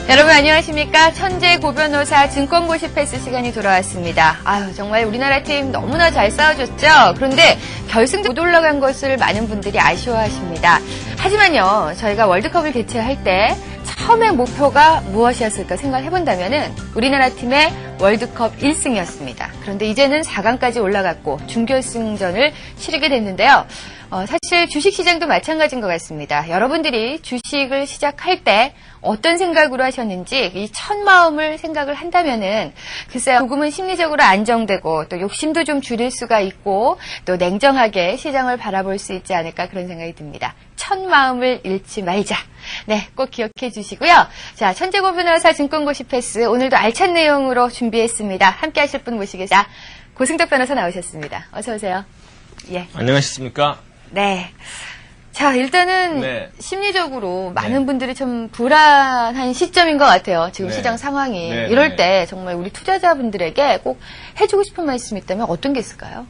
여러분 안녕하십니까? 천재 고변호사 증권고시 패스 시간이 돌아왔습니다. 아유, 정말 우리나라 팀 너무나 잘 싸워줬죠? 그런데 결승전 못 올라간 것을 많은 분들이 아쉬워하십니다. 하지만요, 저희가 월드컵을 개최할 때 처음의 목표가 무엇이었을까 생각해본다면은 우리나라 팀의 월드컵 1승이었습니다. 그런데 이제는 4강까지 올라갔고 중결승전을 치르게 됐는데요. 사실 주식시장도 마찬가지인 것 같습니다. 여러분들이 주식을 시작할 때 어떤 생각으로 하셨는지 이 첫 마음을 생각을 한다면은 글쎄요, 조금은 심리적으로 안정되고 또 욕심도 좀 줄일 수가 있고 또 냉정하게 시장을 바라볼 수 있지 않을까 그런 생각이 듭니다. 첫 마음을 잃지 말자. 네, 꼭 기억해 주시고요. 자, 천재고변호사 증권고시 패스 오늘도 알찬 내용으로 준비했습니다. 함께 하실 분 모시겠습니다. 고승덕 변호사 나오셨습니다. 어서 오세요. 예. 안녕하십니까? 네. 자, 일단은 네. 심리적으로 많은 분들이 좀 불안한 시점인 것 같아요. 지금 네. 시장 상황이. 네. 이럴 때 정말 우리 투자자분들에게 꼭 해주고 싶은 말씀이 있다면 어떤 게 있을까요?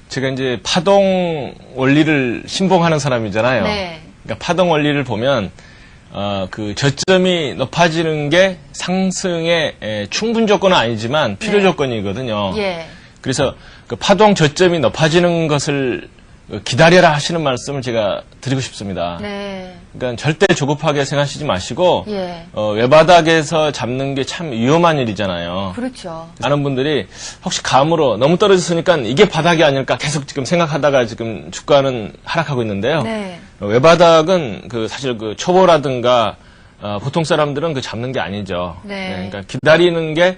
제가 이제 파동 원리를 신봉하는 사람이잖아요. 네. 그러니까 파동 원리를 보면 그 저점이 높아지는 게 상승의 충분 조건은 아니지만 필요 네. 조건이거든요. 예. 그래서 그 파동 저점이 높아지는 것을 기다려라 하시는 말씀을 제가 드리고 싶습니다. 네. 그러니까 절대 조급하게 생각하시지 마시고 예. 외바닥에서 잡는 게 참 위험한 일이잖아요. 그렇죠. 많은 분들이 혹시 감으로 너무 떨어졌으니까 이게 바닥이 아닐까 계속 지금 생각하다가 지금 주가는 하락하고 있는데요. 네. 외바닥은 사실 초보라든가 보통 사람들은 잡는 게 아니죠. 네. 그러니까 기다리는 게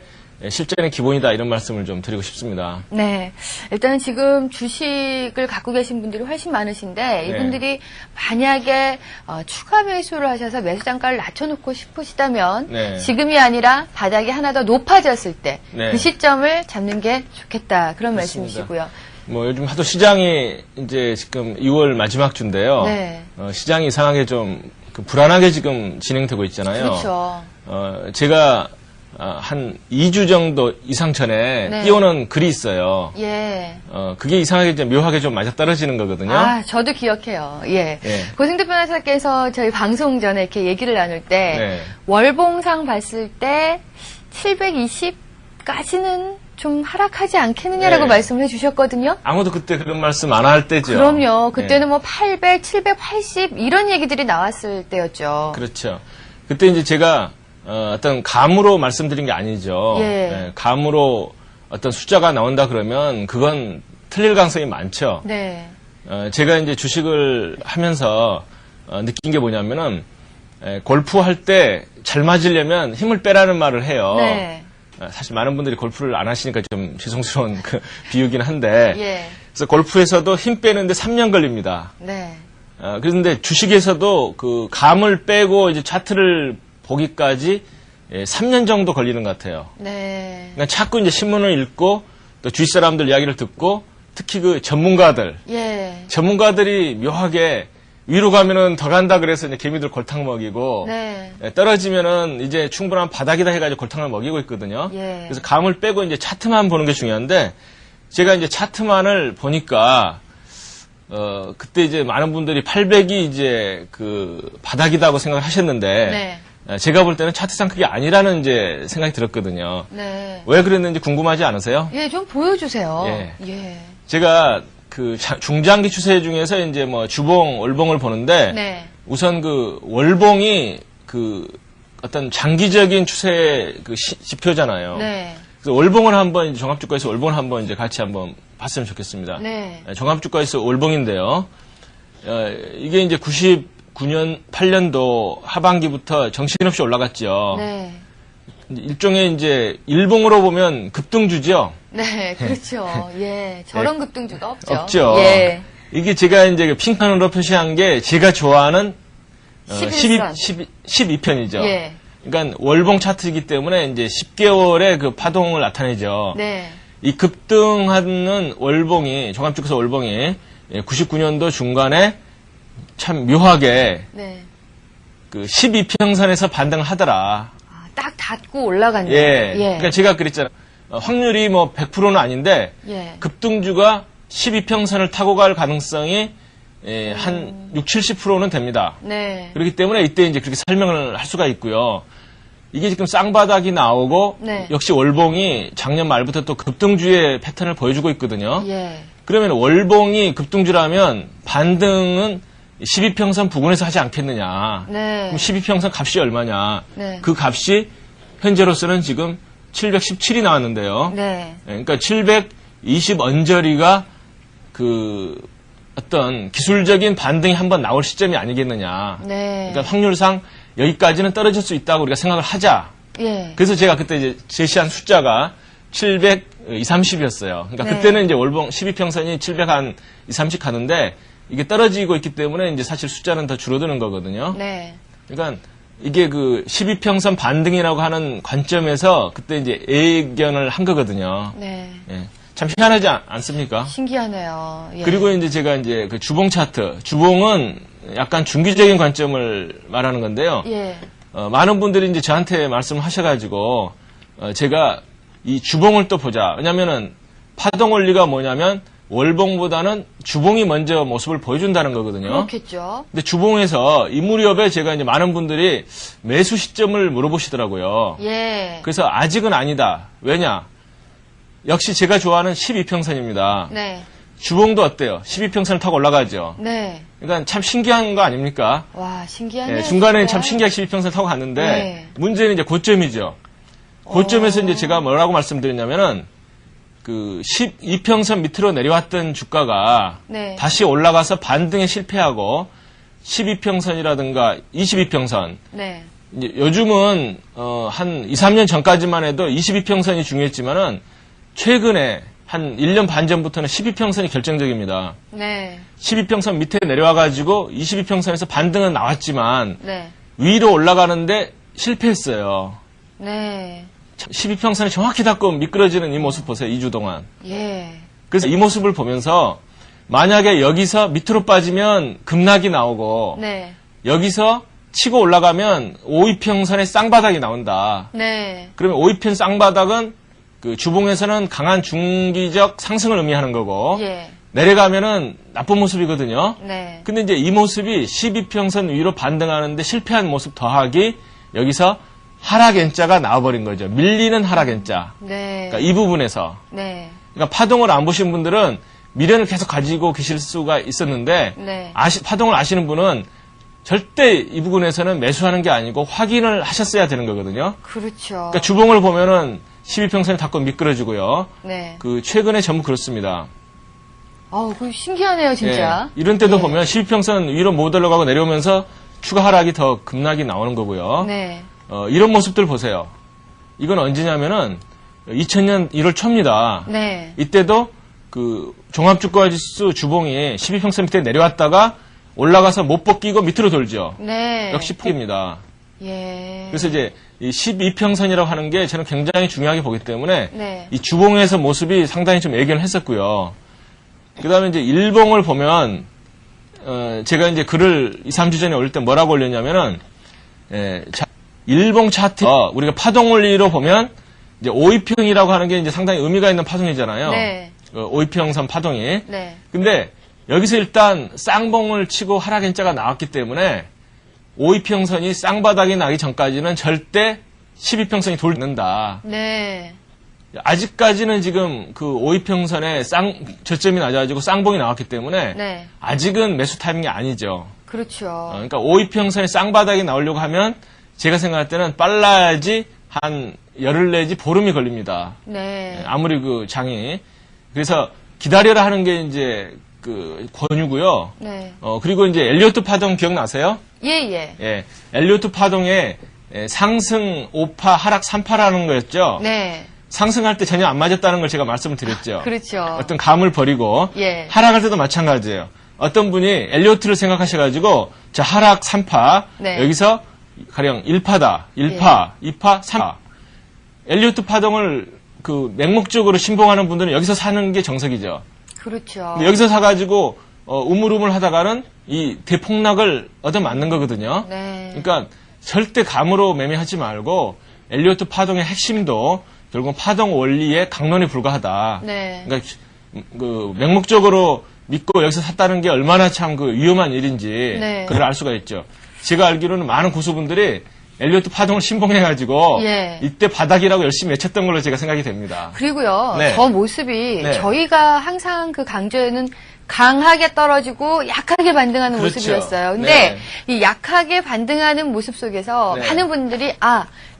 실제는 기본이다 이런 말씀을 좀 드리고 싶습니다. 네. 일단은 지금 주식을 갖고 계신 분들이 훨씬 많으신데 이분들이 만약에 추가 매수를 하셔서 매수 단가를 낮춰놓고 싶으시다면 네. 지금이 아니라 바닥이 하나 더 높아졌을 때 그 네. 시점을 잡는 게 좋겠다 그런 그렇습니다. 말씀이시고요. 요즘 하도 시장이 이제 지금 2월 마지막 주인데요. 네. 시장이 이상하게 좀 불안하게 지금 진행되고 있잖아요. 그렇죠. 제가 한 2주 정도 이상 전에 네. 띄워놓은 글이 있어요. 예. 그게 이상하게 묘하게 좀 맞아떨어지는 거거든요. 아, 저도 기억해요. 예. 예. 고승득 변호사께서 저희 방송 전에 이렇게 얘기를 나눌 때 네. 월봉상 봤을 때 720까지는 좀 하락하지 않겠느냐라고 네. 말씀을 해주셨거든요. 아무도 그때 그런 말씀 안 할 때죠. 그럼요. 그때는 네. 뭐 800, 780 이런 얘기들이 나왔을 때였죠. 그렇죠. 그때 이제 제가 어떤 감으로 말씀드린 게 아니죠. 예. 감으로 어떤 숫자가 나온다 그러면 그건 틀릴 가능성이 많죠. 네. 제가 이제 주식을 하면서 느낀 게 뭐냐면은 골프할 때 잘 맞으려면 힘을 빼라는 말을 해요. 네. 사실 많은 분들이 골프를 안 하시니까 좀 죄송스러운 그 비유긴 한데 예. 그래서 골프에서도 힘 빼는데 3년 걸립니다. 네. 그런데 주식에서도 그 감을 빼고 이제 차트를 보기까지 3년 정도 걸리는 것 같아요. 네. 그러니까 자꾸 이제 신문을 읽고 또 주위 사람들 이야기를 듣고 특히 그 전문가들이 묘하게 위로 가면은 더 간다 그래서 이제 개미들 골탕 먹이고 네. 떨어지면은 이제 충분한 바닥이다 해가지고 골탕을 먹이고 있거든요. 예. 그래서 감을 빼고 이제 차트만 보는 게 중요한데 제가 이제 차트만을 보니까 그때 이제 많은 분들이 800이 이제 그 바닥이다고 생각을 하셨는데 네. 제가 볼 때는 차트상 그게 아니라는 이제 생각이 들었거든요. 네. 왜 그랬는지 궁금하지 않으세요? 예, 좀 보여주세요. 예. 예. 제가 그 중장기 추세 중에서 이제 뭐 주봉, 월봉을 보는데 네. 우선 그 월봉이 그 어떤 장기적인 추세의 그 지표잖아요. 네. 그래서 월봉을 한번 이제 종합주가에서 월봉을 한번 이제 같이 한번 봤으면 좋겠습니다. 네. 종합주가에서 월봉인데요. 이게 이제 99년 8년도 하반기부터 정신없이 올라갔죠. 네. 일종의 이제 일봉으로 보면 급등주죠. 네, 그렇죠. 예. 저런 급등주가 없죠. 없죠. 예. 이게 제가 이제 핑크으로 표시한 게 제가 좋아하는 11선. 12편이죠. 예. 그러니까 월봉 차트이기 때문에 이제 10개월의 그 파동을 나타내죠. 네. 이 급등하는 월봉이 종합주가에서 월봉이 99년도 중간에 참 묘하게 네. 그 12평선에서 반등을 하더라. 딱 닫고 올라갔네요. 예. 그러니까 제가 그랬잖아요. 확률이 뭐 100%는 아닌데 예. 급등주가 12평선을 타고 갈 가능성이 한 60, 70%는 됩니다. 네. 그렇기 때문에 이때 이제 그렇게 설명을 할 수가 있고요. 이게 지금 쌍바닥이 나오고 네. 역시 월봉이 작년 말부터 또 급등주의 패턴을 보여주고 있거든요. 예. 그러면 월봉이 급등주라면 반등은 12평선 부근에서 하지 않겠느냐. 네. 그럼 12평선 값이 얼마냐. 네. 그 값이 현재로서는 지금 717이 나왔는데요. 네. 그러니까 720 언저리가 그 어떤 기술적인 반등이 한번 나올 시점이 아니겠느냐. 네. 그러니까 확률상 여기까지는 떨어질 수 있다고 우리가 생각을 하자. 예. 그래서 제가 그때 이제 제시한 숫자가 730이었어요. 그러니까 네. 그때는 이제 월봉 12평선이 700한 30 가는데 이게 떨어지고 있기 때문에 이제 사실 숫자는 더 줄어드는 거거든요. 네. 그러니까 이게 그 12평선 반등이라고 하는 관점에서 그때 이제 예견을 한 거거든요. 네. 예. 참 희한하지 않습니까? 신기하네요. 예. 그리고 이제 제가 이제 그 주봉 차트, 주봉은 약간 중기적인 관점을 말하는 건데요. 예. 많은 분들이 이제 저한테 말씀하셔가지고 제가 이 주봉을 또 보자. 왜냐면은 파동 원리가 뭐냐면 월봉보다는 주봉이 먼저 모습을 보여준다는 거거든요. 그렇겠죠. 근데 주봉에서 이 무렵에 제가 이제 많은 분들이 매수 시점을 물어보시더라고요. 예. 그래서 아직은 아니다. 왜냐? 역시 제가 좋아하는 12평선입니다. 네. 주봉도 어때요? 12평선을 타고 올라가죠. 네. 그러니까 참 신기한 거 아닙니까? 와, 신기하네요. 예, 중간에는 진짜. 참 신기하게 12평선을 타고 갔는데 네. 문제는 이제 고점이죠. 고점에서 이제 제가 뭐라고 말씀드렸냐면은 그 12평선 밑으로 내려왔던 주가가 네. 다시 올라가서 반등에 실패하고 12평선이라든가 22평선 네. 이제 요즘은 한 2, 3년 전까지만 해도 22평선이 중요했지만은 최근에 한 1년 반 전부터는 12평선이 결정적입니다. 네. 12평선 밑에 내려와가지고 22평선에서 반등은 나왔지만 네. 위로 올라가는데 실패했어요. 네. 12평선이 정확히 닿고 미끄러지는 이 모습 보세요. 2주 동안. 예. 그래서 이 모습을 보면서 만약에 여기서 밑으로 빠지면 급락이 나오고 네. 여기서 치고 올라가면 5위평선의 쌍바닥이 나온다. 네. 그러면 5위편 쌍바닥은 그 주봉에서는 강한 중기적 상승을 의미하는 거고 예. 내려가면은 나쁜 모습이거든요. 네. 근데 이제 이 모습이 12평선 위로 반등하는데 실패한 모습 더하기 여기서 하락 N자가 나와버린 거죠. 밀리는 하락 N자. 네. 그러니까 이 부분에서. 네. 그러니까 파동을 안 보신 분들은 미련을 계속 가지고 계실 수가 있었는데 네. 파동을 아시는 분은 절대 이 부분에서는 매수하는 게 아니고 확인을 하셨어야 되는 거거든요. 그렇죠. 그러니까 주봉을 보면은 12평선이 닫고 미끄러지고요. 네. 그 최근에 전부 그렇습니다. 아우, 그 신기하네요, 진짜. 예, 이런 때도 예. 보면 12평선 위로 못 올라가고 내려오면서 추가 하락이 더 급락이 나오는 거고요. 네. 이런 모습들 보세요. 이건 언제냐면은 2000년 1월 초입니다. 네. 이때도 그 종합주가지수 주봉이 12평선 밑에 내려왔다가 올라가서 못 벗기고 밑으로 돌죠. 네. 역시 폭입니다. 예. 그래서 이제 이 12평선이라고 하는 게 저는 굉장히 중요하게 보기 때문에 네. 이 주봉에서 모습이 상당히 좀 예견을 했었고요. 그 다음에 이제 일봉을 보면, 제가 이제 글을 2, 3주 전에 올릴 때 뭐라고 올렸냐면은, 일봉 차트, 우리가 파동 원리로 보면, 이제 5위평이라고 하는 게 이제 상당히 의미가 있는 파동이잖아요. 네. 5위평선 파동이. 네. 근데 여기서 일단 쌍봉을 치고 하락 N자가 나왔기 때문에 5위평선이 쌍바닥이 나기 전까지는 절대 12평선이 돌는다. 네. 아직까지는 지금 그 5위평선에 저점이 낮아가지고 쌍봉이 나왔기 때문에 네. 아직은 매수 타이밍이 아니죠. 그렇죠. 그러니까 5위평선에 쌍바닥이 나오려고 하면 제가 생각할 때는 빨라야지 한 열흘 내지 보름이 걸립니다. 네. 아무리 그 장이. 그래서 기다려라 하는 게 이제 그 권유고요. 네. 그리고 이제 엘리어트 파동 기억나세요? 예, 예. 예. 엘리어트 파동에 상승 5파, 하락 3파라는 거였죠. 네. 상승할 때 전혀 안 맞았다는 걸 제가 말씀을 드렸죠. 그렇죠. 어떤 감을 버리고 예. 하락할 때도 마찬가지예요. 어떤 분이 엘리어트를 생각하셔가지고 자 하락 3파 네. 여기서 가령 1파다 1파 2파 3파 엘리어트 파동을 그 맹목적으로 신봉하는 분들은 여기서 사는 게 정석이죠. 그렇죠. 근데 여기서 사가지고 우물우물 하다가는 이 대폭락을 얻어맞는 거거든요. 네. 그러니까 절대 감으로 매매하지 말고 엘리어트 파동의 핵심도 결국 파동 원리의 강론에 불과하다. 네. 그러니까 그 맹목적으로 믿고 여기서 샀다는 게 얼마나 참 그 위험한 일인지 네. 그걸 알 수가 있죠. 제가 알기로는 많은 고수분들이 엘리어트 파동을 신봉해가지고 예. 이때 바닥이라고 열심히 외쳤던 걸로 제가 생각이 됩니다. 그리고요, 네. 저 모습이 네. 저희가 항상 그 강조에는 강하게 떨어지고 약하게 반등하는 그렇죠. 모습이었어요. 근데 네. 이 약하게 반등하는 모습 속에서 네. 많은 분들이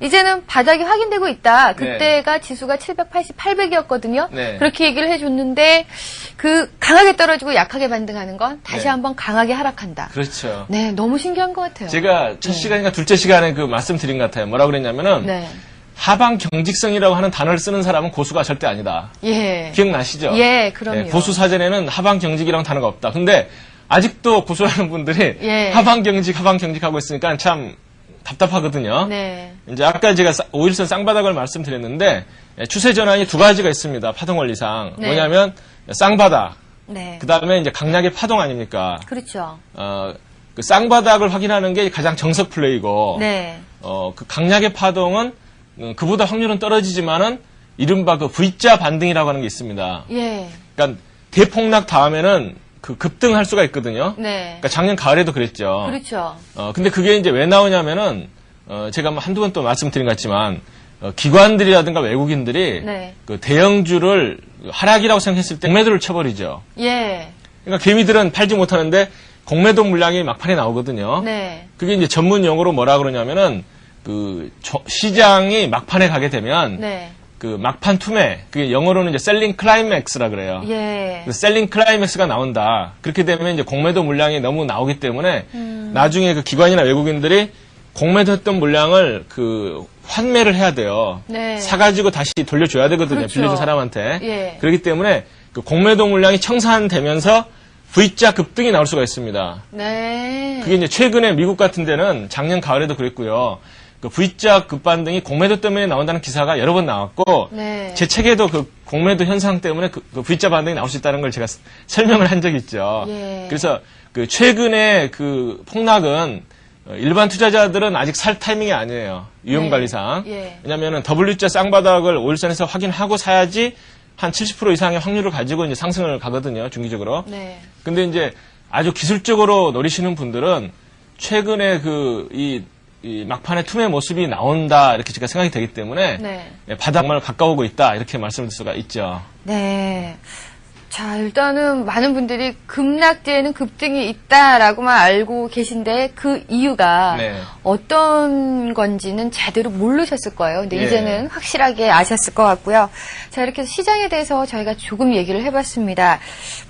이제는 바닥이 확인되고 있다. 네. 그때가 지수가 780, 800이었거든요. 네. 그렇게 얘기를 해줬는데 그 강하게 떨어지고 약하게 반등하는 건 다시 네. 한번 강하게 하락한다. 그렇죠. 네, 너무 신기한 것 같아요. 제가 첫 시간인가 둘째 시간에 그 말씀드린 것 같아요. 뭐라고 그랬냐면은 네. 하방 경직성이라고 하는 단어를 쓰는 사람은 고수가 절대 아니다. 예. 기억나시죠? 예, 그럼요. 고수 사전에는 하방 경직이라는 단어가 없다. 근데 아직도 고수하는 분들이 예. 하방 경직 하고 있으니까 참 답답하거든요. 네. 이제 아까 제가 5일선 쌍바닥을 말씀드렸는데 추세 전환이 두 가지가 있습니다. 파동 원리상. 네. 뭐냐면 쌍바닥. 네. 그다음에 이제 강약의 파동 아닙니까? 그렇죠. 그 쌍바닥을 확인하는 게 가장 정석 플레이고 네. 그 강약의 파동은 그보다 확률은 떨어지지만은 이른바 그 V자 반등이라고 하는 게 있습니다. 예. 그러니까 대폭락 다음에는 그 급등할 수가 있거든요. 네. 그러니까 작년 가을에도 그랬죠. 그렇죠. 근데 그게 이제 왜 나오냐면은 제가 한두 번 또 말씀드린 것 같지만 기관들이라든가 외국인들이 네. 그 대형주를 하락이라고 생각했을 때 공매도를 쳐버리죠. 예. 그러니까 개미들은 팔지 못하는데 공매도 물량이 막판에 나오거든요. 네. 그게 이제 전문 용어로 뭐라 그러냐면은 그 시장이 막판에 가게 되면 네. 그 막판 투매, 그게 영어로는 이제 셀링 클라이맥스라 그래요. 예. 그 셀링 클라이맥스가 나온다. 그렇게 되면 이제 공매도 물량이 너무 나오기 때문에 나중에 그 기관이나 외국인들이 공매도했던 물량을 그 환매를 해야 돼요. 네. 사가지고 다시 돌려줘야 되거든요. 그렇죠. 빌려준 사람한테. 예. 그렇기 때문에 그 공매도 물량이 청산되면서 V자 급등이 나올 수가 있습니다. 네. 그게 이제 최근에 미국 같은 데는 작년 가을에도 그랬고요. 그 V자 급반등이 공매도 때문에 나온다는 기사가 여러 번 나왔고, 네. 제 책에도 그 공매도 현상 때문에 그 V자 반등이 나올 수 있다는 걸 제가 설명을 한 적이 있죠. 예. 그래서 그 최근에 그 폭락은 일반 투자자들은 아직 살 타이밍이 아니에요. 위험관리상. 예. 왜냐면은 W자 쌍바닥을 5일선에서 확인하고 사야지 한 70% 이상의 확률을 가지고 이제 상승을 가거든요. 중기적으로. 네. 근데 이제 아주 기술적으로 노리시는 분들은 최근에 이 막판의 투매 모습이 나온다 이렇게 제가 생각이 되기 때문에 네. 바닥 정말 가까우고 있다 이렇게 말씀드릴 수가 있죠. 네. 자, 일단은 많은 분들이 급락재에는 급등이 있다라고만 알고 계신데 그 이유가 네. 어떤 건지는 제대로 모르셨을 거예요. 근데 예. 이제는 확실하게 아셨을 것 같고요. 자, 이렇게 해서 시장에 대해서 저희가 조금 얘기를 해봤습니다.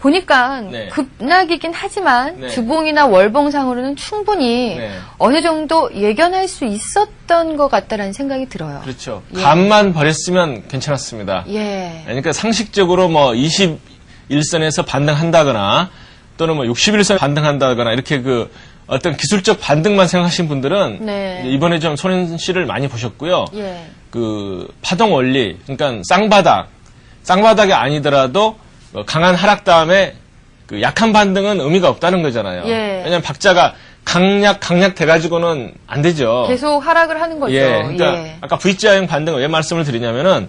보니까 네. 급락이긴 하지만 네. 주봉이나 월봉상으로는 충분히 네. 어느 정도 예견할 수 있었던 것 같다라는 생각이 들어요. 그렇죠. 예. 감만 버렸으면 괜찮았습니다. 예. 그러니까 상식적으로 뭐 21선에서 반등한다거나 또는 뭐 61선 반등한다거나 이렇게 그 어떤 기술적 반등만 생각하신 분들은 네. 이번에 좀 손실을 많이 보셨고요. 예. 그 파동 원리, 그러니까 쌍바닥이 아니더라도 강한 하락 다음에 그 약한 반등은 의미가 없다는 거잖아요. 예. 왜냐하면 박자가 강약 돼가지고는 안 되죠. 계속 하락을 하는 거죠. 예, 그러니까 예. 아까 V자형 반등을 왜 말씀을 드리냐면은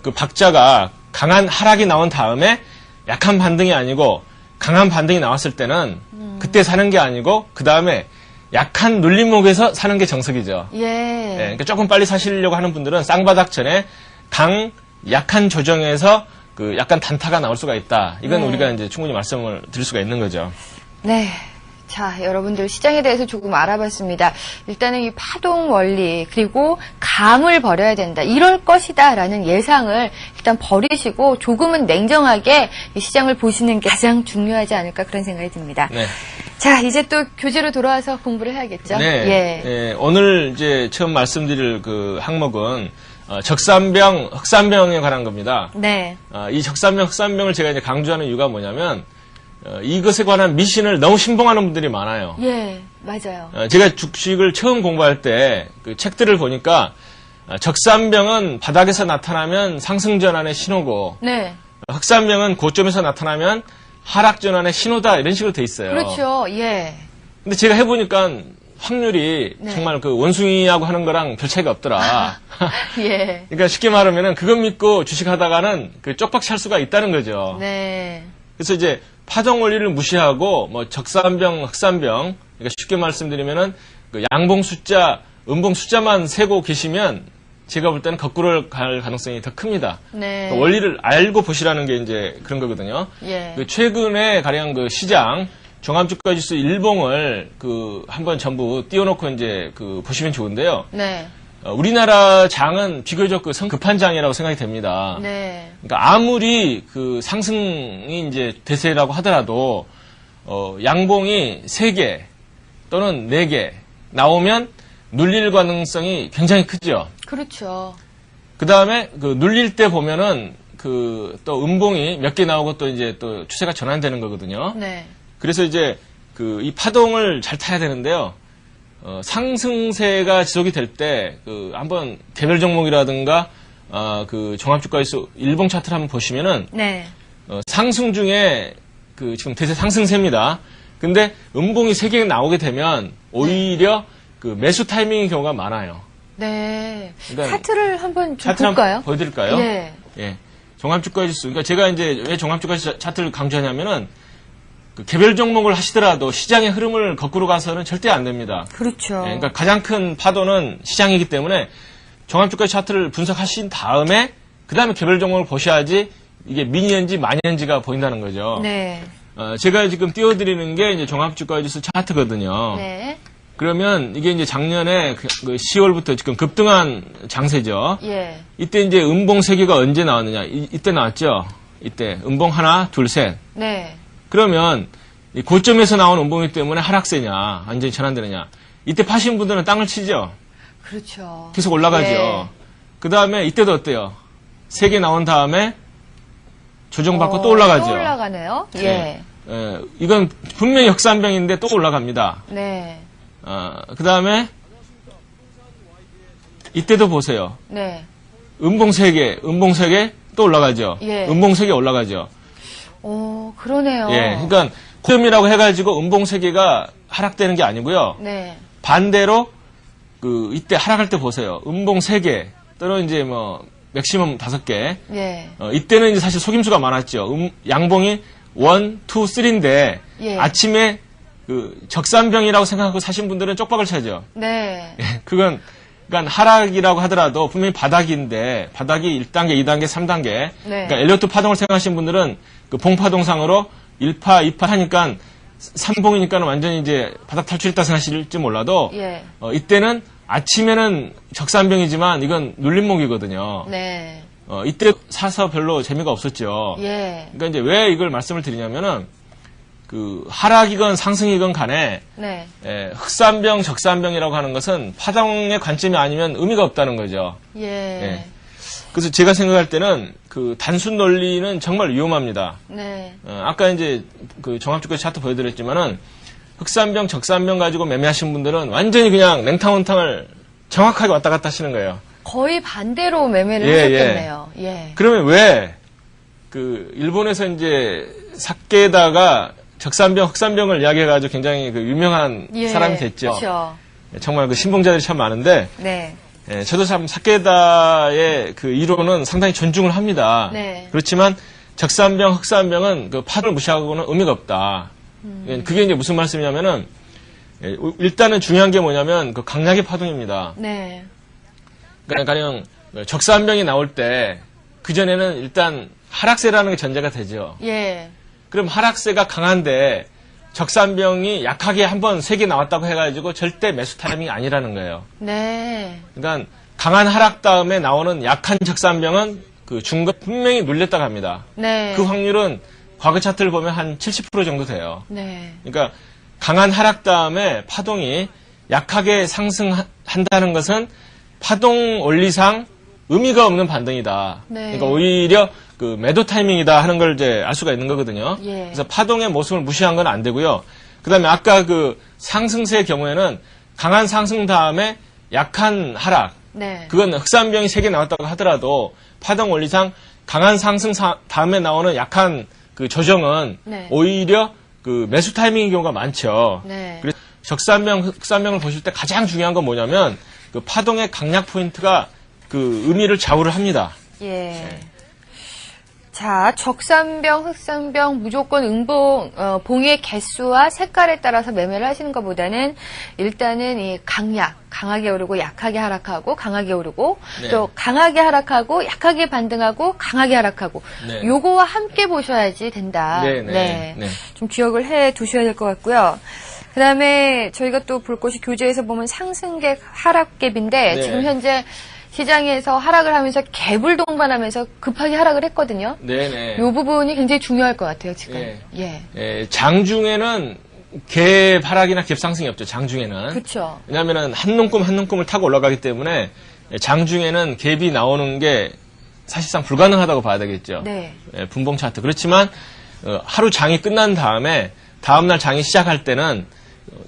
그 박자가 강한 하락이 나온 다음에 약한 반등이 아니고 강한 반등이 나왔을 때는 그때 사는 게 아니고 그 다음에 약한 눌림목에서 사는 게 정석이죠. 예. 예, 그러니까 조금 빨리 사시려고 하는 분들은 쌍바닥 전에 약한 조정에서 그 약간 단타가 나올 수가 있다. 이건 네. 우리가 이제 충분히 말씀을 드릴 수가 있는 거죠. 네. 자, 여러분들 시장에 대해서 조금 알아봤습니다. 일단은 이 파동 원리 그리고 감을 버려야 된다. 이럴 것이다라는 예상을 일단 버리시고 조금은 냉정하게 이 시장을 보시는 게 가장 중요하지 않을까 그런 생각이 듭니다. 네. 자, 이제 또 교재로 돌아와서 공부를 해야겠죠? 네. 예. 예, 오늘 이제 처음 말씀드릴 그 항목은 적산병, 흑산병에 관한 겁니다. 네. 이 적산병, 흑산병을 제가 이제 강조하는 이유가 뭐냐면 이것에 관한 미신을 너무 신봉하는 분들이 많아요. 예, 맞아요. 제가 주식을 처음 공부할 때 그 책들을 보니까 적산병은 바닥에서 나타나면 상승 전환의 신호고 네. 흑산병은 고점에서 나타나면 하락 전환의 신호다 이런 식으로 돼 있어요. 그렇죠. 예. 근데 제가 해보니까 확률이 네. 정말 그 원숭이하고 하는 거랑 별 차이가 없더라. 예. 그러니까 쉽게 말하면은 그것 믿고 주식하다가는 그 쪽박 찰 수가 있다는 거죠. 네. 그래서 이제 파동 원리를 무시하고 뭐 적산병, 흑산병, 그러니까 쉽게 말씀드리면은 그 양봉 숫자, 음봉 숫자만 세고 계시면 제가 볼 때는 거꾸로 갈 가능성이 더 큽니다. 네. 그 원리를 알고 보시라는 게 이제 그런 거거든요. 예. 그 최근에 가령 그 시장 종합주가지수 일봉을 그 한번 전부 띄워놓고 이제 그 보시면 좋은데요. 네. 우리나라 장은 비교적 그 성급한 장이라고 생각이 됩니다. 네. 그러니까 아무리 그 상승이 이제 대세라고 하더라도 양봉이 3개 또는 4개 나오면 눌릴 가능성이 굉장히 크죠. 그렇죠. 그 다음에 그 눌릴 때 보면은 그 또 음봉이 몇 개 나오고 또 이제 또 추세가 전환되는 거거든요. 네. 그래서 이제 그 이 파동을 잘 타야 되는데요. 상승세가 지속이 될 때 그 한번 개별 종목이라든가 그 종합주가지수 일봉 차트를 한번 보시면은 네. 상승 중에 그 지금 대세 상승세입니다. 근데 음봉이 3개 나오게 되면 오히려 그 매수 타이밍의 경우가 많아요. 네. 그러니까 차트를 한번 좀 차트 볼까요? 한번 보여드릴까요? 예. 예. 종합주가지수. 그러니까 제가 이제 왜 종합주가지수 차트를 강조하냐면은 그 개별 종목을 하시더라도 시장의 흐름을 거꾸로 가서는 절대 안 됩니다. 그렇죠. 예, 그러니까 가장 큰 파도는 시장이기 때문에 종합주가 차트를 분석하신 다음에 그 다음에 개별 종목을 보셔야지 이게 미니언지 마니언지가 보인다는 거죠. 네. 제가 지금 띄워드리는 게 이제 종합주가지수 차트거든요. 네. 그러면 이게 이제 작년에 그 10월부터 지금 급등한 장세죠. 예. 이때 이제 음봉 3개가 언제 나왔느냐? 이때 나왔죠. 이때 음봉 하나, 둘, 셋. 네. 그러면 이 고점에서 나온 음봉이기 때문에 하락세냐, 완전히 전환되느냐. 이때 파신 분들은 땅을 치죠. 그렇죠. 계속 올라가죠. 예. 그 다음에 이때도 어때요? 3개 나온 다음에 조정받고 또 올라가죠. 또 올라가네요. 예. 이건 분명히 역산병인데 또 올라갑니다. 네. 그 다음에 이때도 보세요. 네. 음봉 3개, 음봉 3개 또 올라가죠. 예. 음봉 3개 올라가죠. 그러네요. 예, 그러니까 고점이라고 해가지고 음봉 3개가 하락되는 게 아니고요. 네. 반대로 그 이때 하락할 때 보세요. 음봉 3개 또는 이제 뭐 맥시멈 5개. 예. 이때는 이제 사실 속임수가 많았죠. 양봉이 1, 2, 3인데 예. 아침에 그 적산병이라고 생각하고 사신 분들은 쪽박을 차죠. 네. 그건 그러니까 하락이라고 하더라도 분명히 바닥인데 바닥이 1단계, 2단계, 3단계. 네. 그러니까 엘리어트 파동을 생각하시는 분들은 그 봉파동상으로 1파, 2파 하니까 3봉이니까 완전히 이제 바닥 탈출했다 생각하실지 몰라도 예. 이때는 아침에는 적산병이지만 이건 눌림목이거든요. 네. 이때 사서 별로 재미가 없었죠. 예. 그러니까 이제 왜 이걸 말씀을 드리냐면은 그 하락이건 상승이건 간에 네. 흑산병, 적산병이라고 하는 것은 파동의 관점이 아니면 의미가 없다는 거죠. 예. 예. 그래서 제가 생각할 때는 그 단순 논리는 정말 위험합니다. 네. 아까 이제 그 종합주가 차트 보여드렸지만은 흑산병, 적산병 가지고 매매하신 분들은 완전히 그냥 냉탕온탕을 정확하게 왔다 갔다 하시는 거예요. 거의 반대로 매매를 예, 하셨겠네요. 예. 그러면 왜 그 일본에서 이제 사케다가 적산병, 흑산병을 이야기해가지고 굉장히 그 유명한 예. 사람이 됐죠. 그렇죠. 정말 그 신봉자들이 참 많은데, 네. 저도 참 사케다의 그 이론은 상당히 존중을 합니다. 네. 그렇지만 적산병, 흑산병은 그 파를 무시하고는 의미가 없다. 그게 이제 무슨 말씀이냐면은 일단은 중요한 게 뭐냐면 그 강약의 파동입니다. 네. 그러니까 가령 적산병이 나올 때 그 전에는 일단 하락세라는 게 전제가 되죠. 예. 그럼 하락세가 강한데 적산병이 약하게 한번 3개 나왔다고 해가지고 절대 매수 타이밍이 아니라는 거예요. 네. 그러니까 강한 하락 다음에 나오는 약한 적산병은 그 중간 분명히 눌렸다고 합니다. 네. 그 확률은 과거 차트를 보면 한 70% 정도 돼요. 네. 그러니까 강한 하락 다음에 파동이 약하게 상승한다는 것은 파동 원리상 의미가 없는 반등이다. 네. 그러니까 오히려 그 매도 타이밍이다 하는 걸 이제 알 수가 있는 거거든요. 예. 그래서 파동의 모습을 무시한 건 안 되고요. 그다음에 아까 그 상승세의 경우에는 강한 상승 다음에 약한 하락. 네. 그건 흑산병이 3개 나왔다고 하더라도 파동 원리상 강한 상승 다음에 나오는 약한 그 조정은 네. 오히려 그 매수 타이밍의 경우가 많죠. 네. 그래서 적산병, 흑산병을 보실 때 가장 중요한 건 뭐냐면 그 파동의 강약 포인트가 그 의미를 좌우를 합니다. 예. 자, 적산병, 흑산병 무조건 봉의 개수와 색깔에 따라서 매매를 하시는 것보다는 일단은 이 강하게 오르고 약하게 하락하고 강하게 오르고 네. 또 강하게 하락하고 약하게 반등하고 강하게 하락하고 네. 요거와 함께 보셔야지 된다. 네. 좀 기억을 해 두셔야 될 것 같고요. 그다음에 저희가 또 볼 것이 교재에서 보면 상승갭, 하락갭인데 네. 지금 현재 시장에서 하락을 하면서 갭을 동반하면서 급하게 하락을 했거든요. 네네. 이 부분이 굉장히 중요할 것 같아요, 지금. 예. 장중에는 갭 하락이나 갭 상승이 없죠, 장중에는. 그렇죠. 왜냐하면 한 눈금을 타고 올라가기 때문에 장중에는 갭이 나오는 게 사실상 불가능하다고 봐야 되겠죠. 네. 분봉 차트. 그렇지만 하루 장이 끝난 다음에 다음날 장이 시작할 때는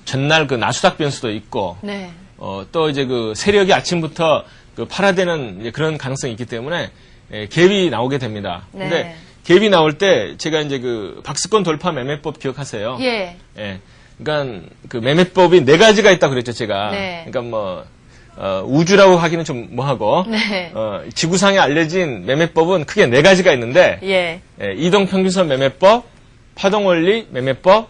전날 그 나수닥 변수도 있고 네. 또 이제 그 세력이 아침부터 그 팔아대는 이제 그런 가능성이 있기 때문에 갭이 나오게 됩니다. 네. 근데 갭이 나올 때 제가 이제 그 박스권 돌파 매매법 기억하세요? 예. 그러니까 그 매매법이 4가지가 있다고 그랬죠, 제가. 네. 그러니까 뭐 우주라고 하기는 좀 뭐하고 네. 지구상에 알려진 매매법은 크게 4가지가 있는데 예. 이동평균선 매매법, 파동원리 매매법,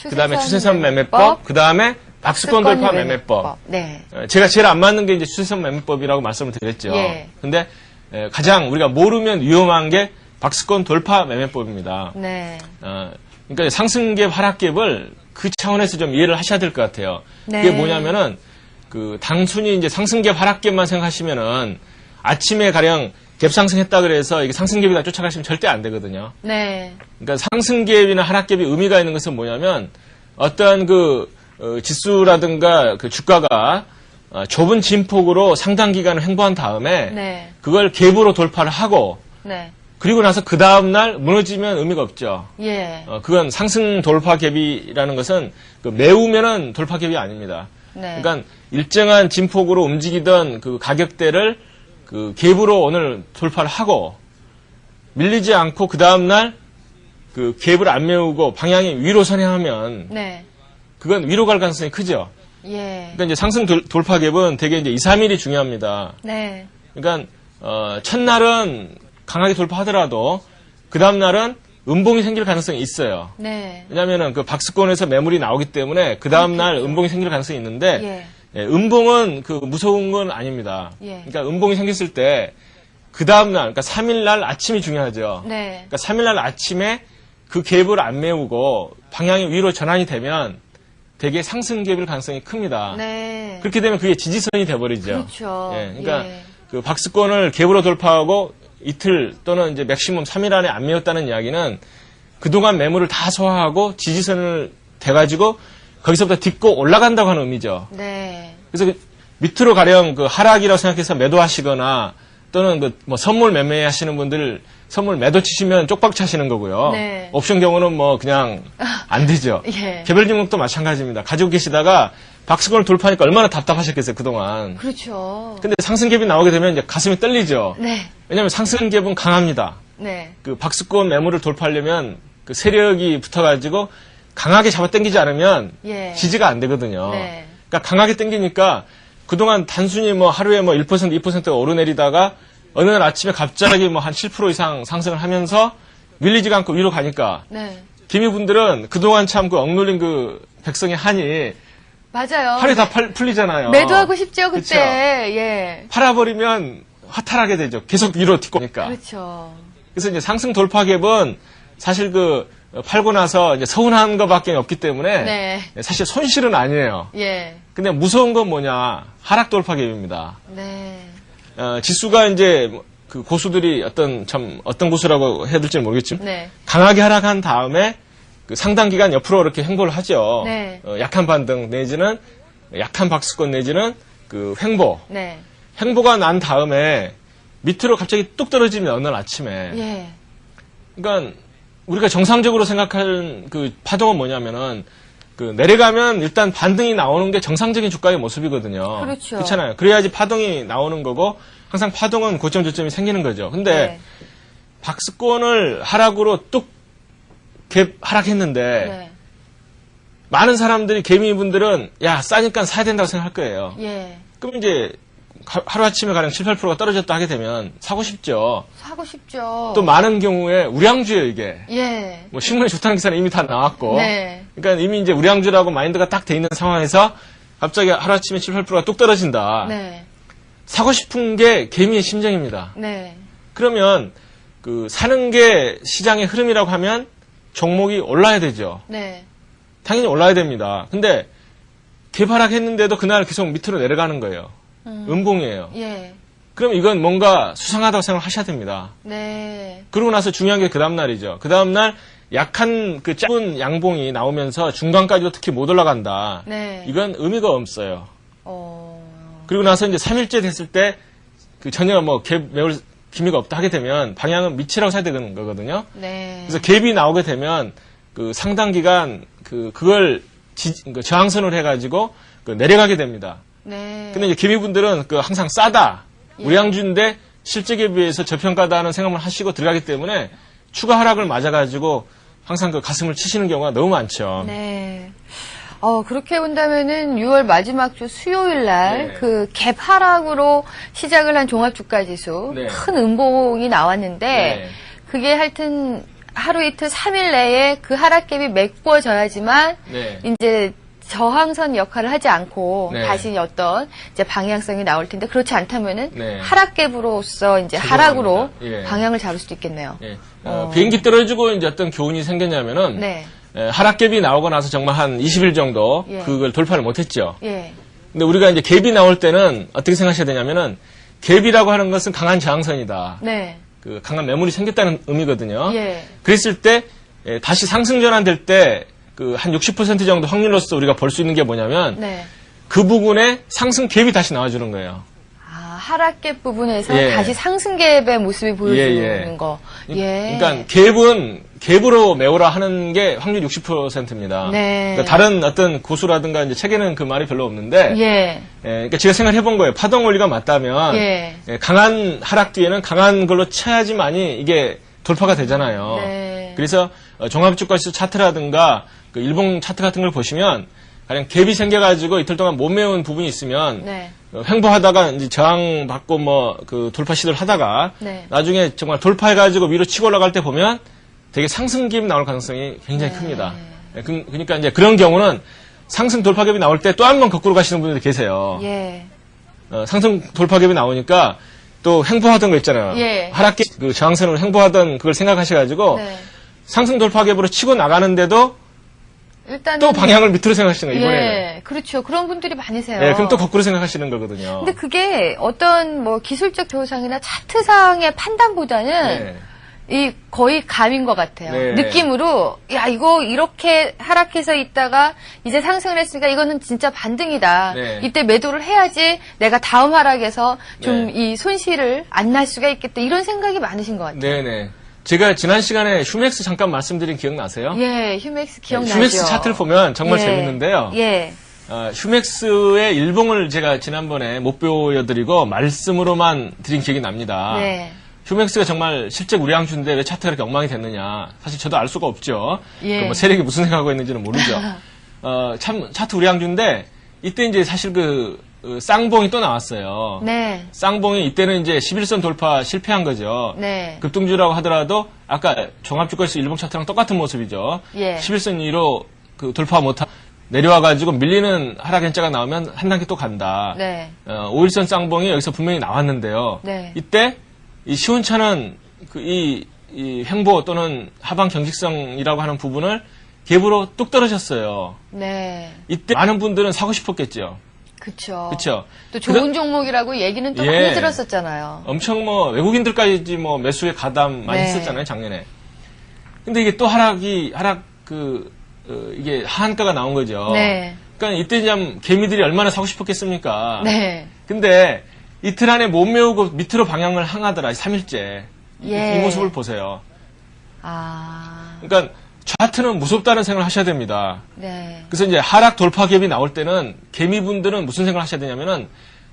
그다음에 추세선 매매법, 그다음에 박스권 돌파 매매법. 네. 제가 제일 안 맞는 게 이제 추세선 매매법이라고 말씀을 드렸죠. 예. 근데 가장 우리가 모르면 위험한 게 박스권 돌파 매매법입니다. 네. 그러니까 상승갭, 하락갭을 그 차원에서 좀 이해를 하셔야 될 것 같아요. 네. 그게 뭐냐면은 그 단순히 이제 상승갭, 하락갭만 생각하시면은 아침에 가령 갭 상승했다 그래서 이게 상승갭이다 쫓아가시면 절대 안 되거든요. 네. 그러니까 상승갭이나 하락갭이 의미가 있는 것은 뭐냐면 어떠한 그 지수라든가 그 주가가 좁은 진폭으로 상당 기간을 횡보한 다음에 네. 그걸 갭으로 돌파를 하고 네. 그리고 나서 그 다음날 무너지면 의미가 없죠. 예. 그건 상승 돌파 갭이라는 것은 그 매우면은 돌파 갭이 아닙니다. 네. 그러니까 일정한 진폭으로 움직이던 그 가격대를 그 갭으로 오늘 돌파를 하고 밀리지 않고 그 다음날 그 갭을 안 메우고 방향이 위로 선행하면 네. 그건 위로 갈 가능성이 크죠. 예. 그러니까 이제 상승 돌파 갭은 되게 이제 2, 3일이 중요합니다. 네. 그러니까 첫날은 강하게 돌파하더라도 그 다음날은 음봉이 생길 가능성이 있어요. 네. 왜냐하면 그 박스권에서 매물이 나오기 때문에 그 다음날 음봉이 생길 가능성이 있는데 음봉은 그 무서운 건 아닙니다. 예. 그러니까 음봉이 생겼을 때 그 다음날, 그러니까 3일날 아침이 중요하죠. 네. 그러니까 3일날 아침에 그 갭을 안 메우고 방향이 위로 전환이 되면 되게 상승 갭일 가능성이 큽니다. 네. 그렇게 되면 그게 지지선이 돼버리죠. 그렇죠. 그러니까 그 박스권을 갭으로 돌파하고 이틀 또는 이제 맥시멈 3일 안에 안 메웠다는 이야기는 그동안 매물을 다 소화하고 지지선을 대가지고 거기서부터 딛고 올라간다고 하는 의미죠. 네. 그래서 그 밑으로 가령 그 하락이라고 생각해서 매도하시거나 또는 그 뭐 선물 매매하시는 분들 선물 매도 치시면 쪽박 차시는 거고요. 네. 옵션 경우는 뭐 그냥 안 되죠. 예. 개별 종목도 마찬가지입니다. 가지고 계시다가 박스권을 돌파하니까 얼마나 답답하셨겠어요, 그동안. 그렇죠. 근데 상승갭이 나오게 되면 이제 가슴이 떨리죠. 네. 왜냐하면 상승갭은 강합니다. 네. 그 박스권 매물을 돌파하려면 그 세력이 붙어가지고 강하게 잡아당기지 않으면 예. 지지가 안 되거든요. 네. 그러니까 강하게 당기니까 그동안 단순히 뭐 하루에 뭐 1%, 2%가 오르내리다가 어느 날 아침에 갑자기 뭐 한 7% 이상 상승을 하면서 밀리지가 않고 위로 가니까 네. 기미분들은 그동안 참 그 억눌린 그 백성의 한이 맞아요. 팔이 다 풀리잖아요. 매도하고 싶죠, 그때. 그쵸? 예. 팔아버리면 화탈하게 되죠. 계속 위로 딛고 오니까. 그렇죠. 그래서 이제 상승 돌파갭은 사실 그 팔고 나서 이제 서운한 것밖에 없기 때문에 네. 사실 손실은 아니에요. 예. 근데 무서운 건 뭐냐? 하락 돌파갭입니다. 네. 지수가 이제 그 고수들이 어떤 고수라고 해야 될지 모르겠지만 네. 강하게 하락한 다음에 그 상당 기간 옆으로 이렇게 횡보를 하죠. 네. 약한 반등 내지는 약한 박스권 내지는 그 횡보. 네. 횡보가 난 다음에 밑으로 갑자기 뚝 떨어지면 어느 날 아침에. 예. 그러니까 우리가 정상적으로 생각하는 그 파동은 뭐냐면은 그 내려가면 일단 반등이 나오는 게 정상적인 주가의 모습이거든요. 그렇죠. 그렇잖아요. 그래야지 파동이 나오는 거고 항상 파동은 고점 저점이 생기는 거죠. 근데 네. 박스권을 하락으로 뚝 갭 하락했는데 네. 많은 사람들이 개미분들은 야 싸니까 사야 된다고 생각할 거예요. 예. 그럼 이제 하루아침에 가령 7, 8%가 떨어졌다 하게 되면 사고 싶죠. 사고 싶죠. 또 많은 경우에 우량주예요, 이게. 예. 뭐 신문에 좋다는 기사는 이미 다 나왔고. 네. 그러니까 이미 이제 우량주라고 마인드가 딱 돼 있는 상황에서 갑자기 하루아침에 7, 8%가 뚝 떨어진다. 네. 사고 싶은 게 개미의 심정입니다. 네. 그러면 그 사는 게 시장의 흐름이라고 하면 종목이 올라야 되죠. 네. 당연히 올라야 됩니다. 근데 개발하겠는데도 그날 계속 밑으로 내려가는 거예요. 음봉이에요. 예. 그럼 이건 뭔가 수상하다고 생각하셔야 됩니다. 네. 그러고 나서 중요한 게 그 다음날이죠. 그 다음날 약한 그 짧은 양봉이 나오면서 중간까지도 특히 못 올라간다. 네. 이건 의미가 없어요. 어. 그리고 나서 이제 3일째 됐을 때 그 전혀 뭐 갭 메울 기미가 없다 하게 되면 방향은 밑이라고 사야 되는 거거든요. 네. 그래서 갭이 나오게 되면 그 상당 기간 그걸 저항선을 해가지고 내려가게 됩니다. 네. 근데 이제 개미분들은 항상 싸다. 예. 우량주인데 실적에 비해서 저평가다는 생각을 하시고 들어가기 때문에 추가 하락을 맞아가지고 항상 그 가슴을 치시는 경우가 너무 많죠. 네. 그렇게 본다면은 6월 마지막 주 수요일 날 네. 그 갭 하락으로 시작을 한 종합주가 지수 네. 큰 음봉이 나왔는데 네. 그게 하여튼 하루 이틀 3일 내에 그 하락갭이 메꿔져야지만 네. 이제 저항선 역할을 하지 않고 네. 다시 어떤 이제 방향성이 나올 텐데 그렇지 않다면은 네. 하락갭으로서 이제 죄송합니다. 하락으로 예. 방향을 잡을 수도 있겠네요. 예. 비행기 떨어지고 이제 어떤 교훈이 생겼냐면은 네. 하락갭이 나오고 나서 정말 한 20일 정도 예. 그걸 돌파를 못했죠. 예. 근데 우리가 이제 갭이 나올 때는 어떻게 생각하셔야 되냐면은 갭이라고 하는 것은 강한 저항선이다. 네. 그 강한 매물이 생겼다는 의미거든요. 예. 그랬을 때 다시 상승 전환될 때 그 한 60% 정도 확률로서 우리가 볼 수 있는 게 뭐냐면 네. 그 부분에 상승 갭이 다시 나와주는 거예요. 하락갭 부분에서 예. 다시 상승갭의 모습이 보여주는 예. 거. 예. 그러니까 갭은 갭으로 메우라 하는 게 확률 60%입니다. 네. 그러니까 다른 어떤 고수라든가 이제 책에는 그 말이 별로 없는데, 예. 그러니까 제가 생각해 본 거예요. 파동 원리가 맞다면 예. 강한 하락 뒤에는 강한 걸로 쳐야지만이 이게 돌파가 되잖아요. 네. 그래서 종합주가지수 차트라든가 그 일봉 차트 같은 걸 보시면 가령 갭이 생겨가지고 이틀 동안 못 메운 부분이 있으면 네. 횡보하다가 이제 저항 받고 뭐 그 돌파 시도를 하다가 네. 나중에 정말 돌파해가지고 위로 치고 올라갈 때 보면 되게 상승 갭이 나올 가능성이 굉장히 네. 큽니다. 그러니까 이제 그런 경우는 상승 돌파 갭이 나올 때 또 한 번 거꾸로 가시는 분들이 계세요. 예. 상승 돌파 갭이 나오니까 또 횡보하던 거 있잖아요. 예. 하락기 그 저항선으로 횡보하던 그걸 생각하셔가지고 네. 상승 돌파 갭으로 치고 나가는데도 일단은 또 방향을 밑으로 생각하시는 거예요, 이번에는. 예. 그렇죠. 그런 분들이 많으세요. 네, 그럼 또 거꾸로 생각하시는 거거든요. 근데 그게 어떤 뭐 기술적 조상이나 차트상의 판단보다는 네. 이 거의 감인 것 같아요. 네. 느낌으로 야 이거 이렇게 하락해서 있다가 이제 상승을 했으니까 이거는 진짜 반등이다. 네. 이때 매도를 해야지 내가 다음 하락에서 좀 네. 이 손실을 안 날 수가 있겠다. 이런 생각이 많으신 것 같아요. 네네. 제가 지난 시간에 휴맥스 잠깐 말씀드린 기억나세요? 예, 휴맥스 기억나죠. 휴맥스 차트를 보면 정말 예. 재밌는데요. 예. 휴맥스의 일봉을 제가 지난번에 못 보여드리고 말씀으로만 드린 기억이 납니다. 네. 휴맥스가 정말 실제 우량주인데 왜 차트가 이렇게 엉망이 됐느냐. 사실 저도 알 수가 없죠. 예. 그 뭐 세력이 무슨 생각하고 있는지는 모르죠. 참 차트 우량주인데 이때 이제 사실 그 쌍봉이 또 나왔어요. 네. 쌍봉이 이때는 이제 11선 돌파 실패한 거죠. 네. 급등주라고 하더라도 아까 종합주가지수 일봉 차트랑 똑같은 모습이죠. 예. 11선 위로 그 돌파 못하 내려와가지고 밀리는 하락 현자가 나오면 한 단계 또 간다. 네. 5일선 쌍봉이 여기서 분명히 나왔는데요. 네. 이때 이 시온차는 이 횡보 또는 하방 경직성이라고 하는 부분을 갭으로 뚝 떨어졌어요. 네. 이때 많은 분들은 사고 싶었겠죠. 그쵸. 그쵸. 또 좋은 종목이라고 얘기는 또 예. 많이 들었었잖아요. 엄청 뭐 외국인들까지 뭐 매수에 가담 많이 네. 했었잖아요, 작년에. 근데 이게 또 이게 하한가가 나온 거죠. 네. 그러니까 이때 참 개미들이 얼마나 사고 싶었겠습니까? 네. 근데 이틀 안에 못 메우고 밑으로 방향을 향하더라, 3일째. 예. 이 모습을 보세요. 아. 그러니까 차트는 무섭다는 생각을 하셔야 됩니다. 네. 그래서 이제 하락 돌파 갭이 나올 때는 개미분들은 무슨 생각을 하셔야 되냐면은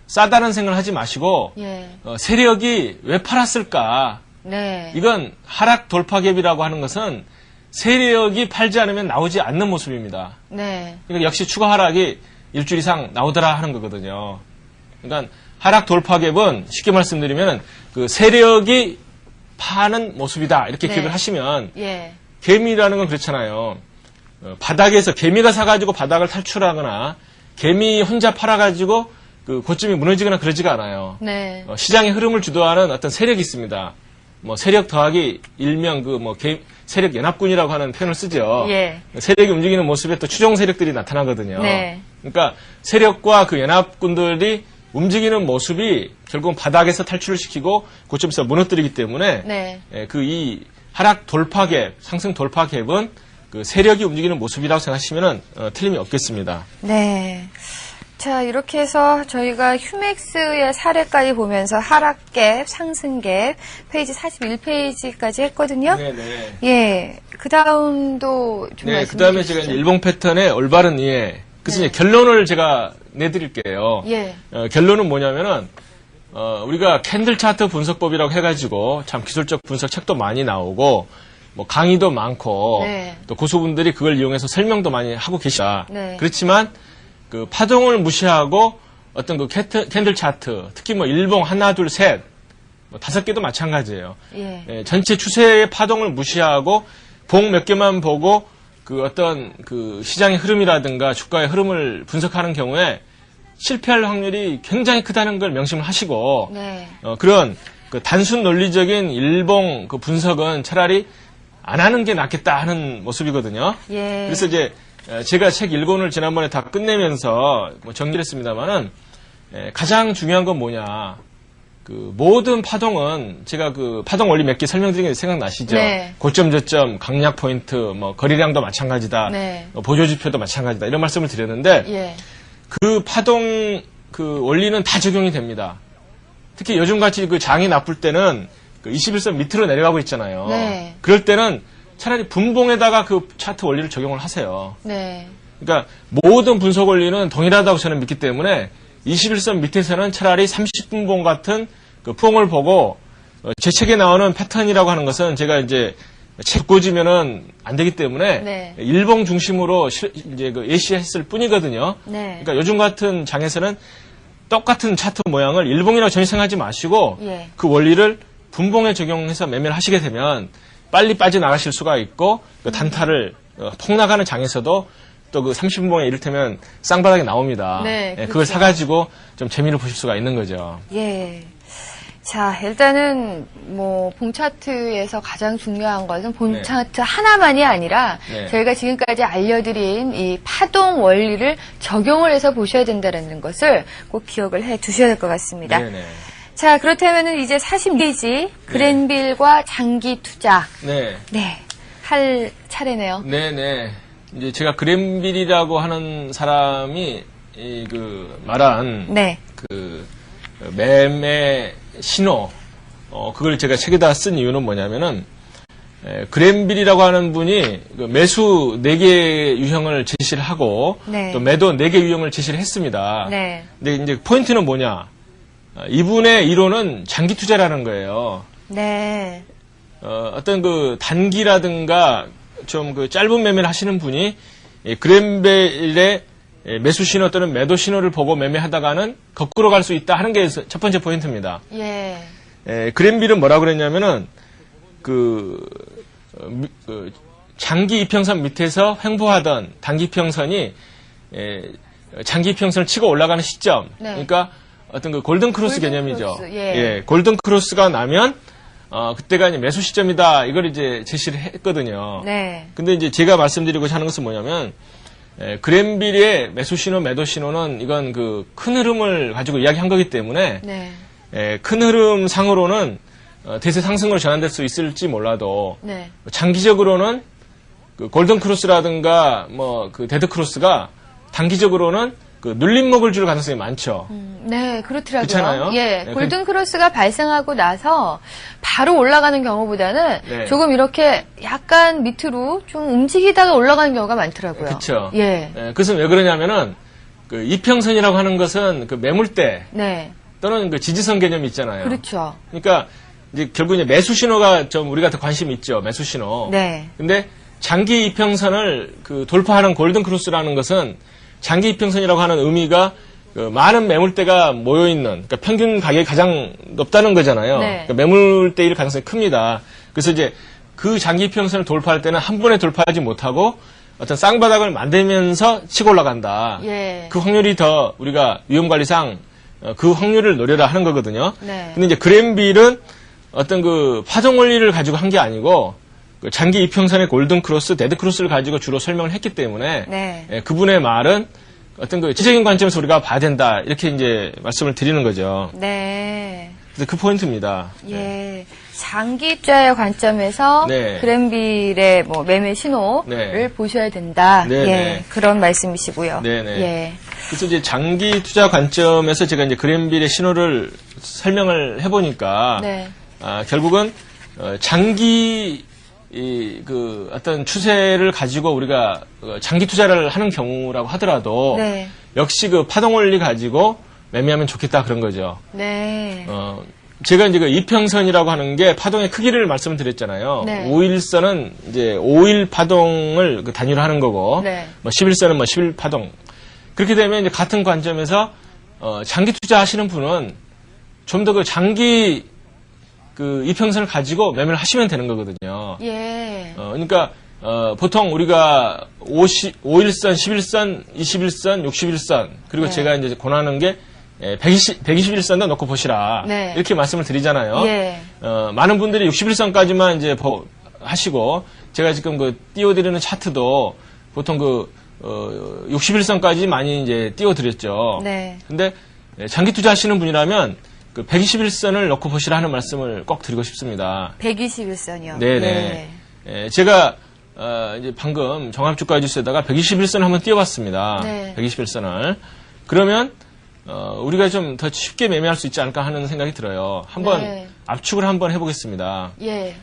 싸다는 생각을 하지 마시고 예. 세력이 왜 팔았을까? 네. 이건 하락 돌파 갭이라고 하는 것은 세력이 팔지 않으면 나오지 않는 모습입니다. 네. 그러니까 역시 추가 하락이 일주일 이상 나오더라 하는 거거든요. 그러니까 하락 돌파갭은 쉽게 말씀드리면 그 세력이 파는 모습이다. 이렇게 네. 기억을 하시면 예. 개미라는 건 그렇잖아요. 바닥에서 개미가 사가지고 바닥을 탈출하거나 개미 혼자 팔아가지고 그 고점이 무너지거나 그러지가 않아요. 네. 시장의 흐름을 주도하는 어떤 세력이 있습니다. 뭐 세력 더하기 일명 그 뭐 세력 연합군이라고 하는 표현을 쓰죠. 예. 세력이 움직이는 모습에 또 추종 세력들이 나타나거든요. 네. 그러니까 세력과 그 연합군들이 움직이는 모습이 결국은 바닥에서 탈출을 시키고 고점에서 무너뜨리기 때문에 네. 그 이 하락 돌파갭, 상승 돌파갭은 그 세력이 움직이는 모습이라고 생각하시면 틀림이 없겠습니다. 네. 자, 이렇게 해서 저희가 휴맥스의 사례까지 보면서 하락갭, 상승갭, 페이지 41페이지까지 했거든요. 네네. 예. 그 다음도 좀 네, 말씀해 그 다음에 주시죠. 제가 이제 일봉 패턴의 올바른 이해. 그래서 네. 이제 결론을 제가 내드릴게요. 예. 결론은 뭐냐면은, 우리가 캔들 차트 분석법이라고 해가지고 참 기술적 분석 책도 많이 나오고, 뭐 강의도 많고, 네. 또 고수분들이 그걸 이용해서 설명도 많이 하고 계시다. 네. 그렇지만, 그 파동을 무시하고 어떤 그 캔들 차트, 특히 뭐 일봉 하나, 둘, 셋, 뭐 5개도 마찬가지예요. 예. 전체 추세의 파동을 무시하고 봉 몇 개만 보고 그 어떤 그 시장의 흐름이라든가 주가의 흐름을 분석하는 경우에 실패할 확률이 굉장히 크다는 걸 명심을 하시고 네. 그런 그 단순 논리적인 일봉 그 분석은 차라리 안 하는 게 낫겠다 하는 모습이거든요. 예. 그래서 이제 제가 책 1권을 지난번에 다 끝내면서 뭐 정리를 했습니다만은 가장 중요한 건 뭐냐. 그 모든 파동은 제가 그 파동 원리 몇 개 설명드린 게 생각나시죠? 네. 고점 저점, 강약 포인트, 뭐 거래량도 마찬가지다. 네. 보조 지표도 마찬가지다. 이런 말씀을 드렸는데 예. 그 파동 그 원리는 다 적용이 됩니다. 특히 요즘같이 그 장이 나쁠 때는 그 21선 밑으로 내려가고 있잖아요. 네. 그럴 때는 차라리 분봉에다가 그 차트 원리를 적용을 하세요. 네. 그러니까 모든 분석 원리는 동일하다고 저는 믿기 때문에 21선 밑에서는 차라리 30분봉 같은 그 퐁을 보고 제 책에 나오는 패턴이라고 하는 것은 제가 이제 책 꽂으면은 안 되기 때문에 네. 일봉 중심으로 이제 그 예시했을 뿐이거든요. 네. 그러니까 요즘 같은 장에서는 똑같은 차트 모양을 일봉이라고 전혀 생각하지 마시고 예. 그 원리를 분봉에 적용해서 매매를 하시게 되면 빨리 빠져나가실 수가 있고 그 단타를 폭락하는 장에서도 또 그 30분봉에 이를테면 쌍바닥이 나옵니다. 네, 그걸 그렇죠. 사가지고 좀 재미를 보실 수가 있는 거죠. 예. 자, 일단은 뭐 봉차트에서 가장 중요한 것은 봉차트 하나만이 아니라 네. 저희가 지금까지 알려드린 이 파동 원리를 적용을 해서 보셔야 된다는 것을 꼭 기억을 해 두셔야 될 것 같습니다. 네네. 자, 그렇다면 이제 42지 그랜빌과 장기 투자. 네. 네. 할 차례네요. 네네. 이제 제가 그랜빌이라고 하는 사람이 그 말한 네. 그 매매 신호 그걸 제가 책에다 쓴 이유는 뭐냐면은 그랜빌이라고 하는 분이 그 매수 4개 유형을 제시를 하고 네. 또 매도 4개 유형을 제시를 했습니다. 네. 근데 이제 포인트는 뭐냐? 이분의 이론은 장기 투자라는 거예요. 네. 어떤 그 단기라든가 좀 그 짧은 매매를 하시는 분이 그랜벨의 매수 신호 또는 매도 신호를 보고 매매하다가는 거꾸로 갈 수 있다 하는 게 첫 번째 포인트입니다. 예. 그랜빌은 뭐라 그랬냐면은 장기 이평선 밑에서 횡보하던 단기 이평선이 장기 이평선을 치고 올라가는 시점. 네. 그러니까 어떤 그 골든 크로스 골든 개념이죠. 크로스, 예. 골든 크로스가 나면 그때가 이제 매수 시점이다. 이걸 이제 제시를 했거든요. 네. 근데 이제 제가 말씀드리고자 하는 것은 뭐냐면, 그랜빌의 매수 신호, 매도 신호는 이건 그 큰 흐름을 가지고 이야기한 거기 때문에, 네. 큰 흐름 상으로는 대세 상승으로 전환될 수 있을지 몰라도, 네. 장기적으로는 그 골든 크로스라든가 뭐 그 데드 크로스가 단기적으로는 그 눌림목을 줄 가능성이 많죠. 네, 그렇더라고요. 그렇잖아요. 예, 네, 골든 크로스가 발생하고 나서 바로 올라가는 경우보다는 네. 조금 이렇게 약간 밑으로 좀 움직이다가 올라가는 경우가 많더라고요. 그렇죠. 예. 그것은 왜 그러냐면은 그 이평선이라고 하는 것은 그 매물대 네. 또는 그 지지선 개념이 있잖아요. 그렇죠. 그러니까 이제 결국 이제 매수 신호가 좀 우리가 더 관심이 있죠. 매수 신호. 네. 근데 장기 이평선을 그 돌파하는 골든 크로스라는 것은 장기 이평선이라고 하는 의미가 그 많은 매물대가 모여 있는, 그러니까 평균 가격이 가장 높다는 거잖아요. 네. 그러니까 매물대일 가능성이 큽니다. 그래서 이제 그 장기 이평선을 돌파할 때는 한 번에 돌파하지 못하고 어떤 쌍바닥을 만들면서 치고 올라간다. 예. 그 확률이 더 우리가 위험관리상 그 확률을 노려라 하는 거거든요. 네. 근데 이제 그랜빌은 어떤 그 파동 원리를 가지고 한 게 아니고 그 장기 이평선의 골든 크로스, 데드 크로스를 가지고 주로 설명을 했기 때문에 네. 예, 그분의 말은 어떤 그 지적인 관점에서 우리가 봐야 된다 이렇게 이제 말씀을 드리는 거죠. 네. 그래서 그 포인트입니다. 예. 장기 투자의 관점에서 네. 그랜빌의 뭐 매매 신호를 네. 보셔야 된다. 네, 예. 네. 그런 말씀이시고요. 네, 네. 예. 그래서 이제 장기 투자 관점에서 제가 이제 그랜빌의 신호를 설명을 해보니까 네. 결국은 장기 그 어떤 추세를 가지고 우리가 장기 투자를 하는 경우라고 하더라도 네. 역시 그 파동 원리 가지고 매매하면 좋겠다 그런 거죠. 네. 제가 이제 그 이평선이라고 하는 게 파동의 크기를 말씀을 드렸잖아요. 네. 5일선은 이제 5일 파동을 그 단위로 하는 거고, 네. 뭐 11선은 뭐 10일 파동. 그렇게 되면 이제 같은 관점에서 장기 투자하시는 분은 좀 더 그 장기 그 이평선을 가지고 매매를 하시면 되는 거거든요. 예. 그러니까 보통 우리가 5일선, 11선, 21선, 61선 그리고 네. 제가 이제 권하는 게 121선도 놓고 보시라. 네. 이렇게 말씀을 드리잖아요. 예. 많은 분들이 61선까지만 이제 하시고 제가 지금 그 띄워드리는 차트도 보통 그 61선까지 많이 이제 띄워드렸죠. 네. 근데 장기 투자하시는 분이라면 그 121선을 놓고 보시라 하는 말씀을 꼭 드리고 싶습니다. 121선이요. 네네. 제가 이제 방금 종합주가지수에다가 121선 한번 띄워봤습니다. 네. 121선을. 그러면 우리가 좀 더 쉽게 매매할 수 있지 않을까 하는 생각이 들어요. 한번 네. 압축을 한번 해보겠습니다. 예.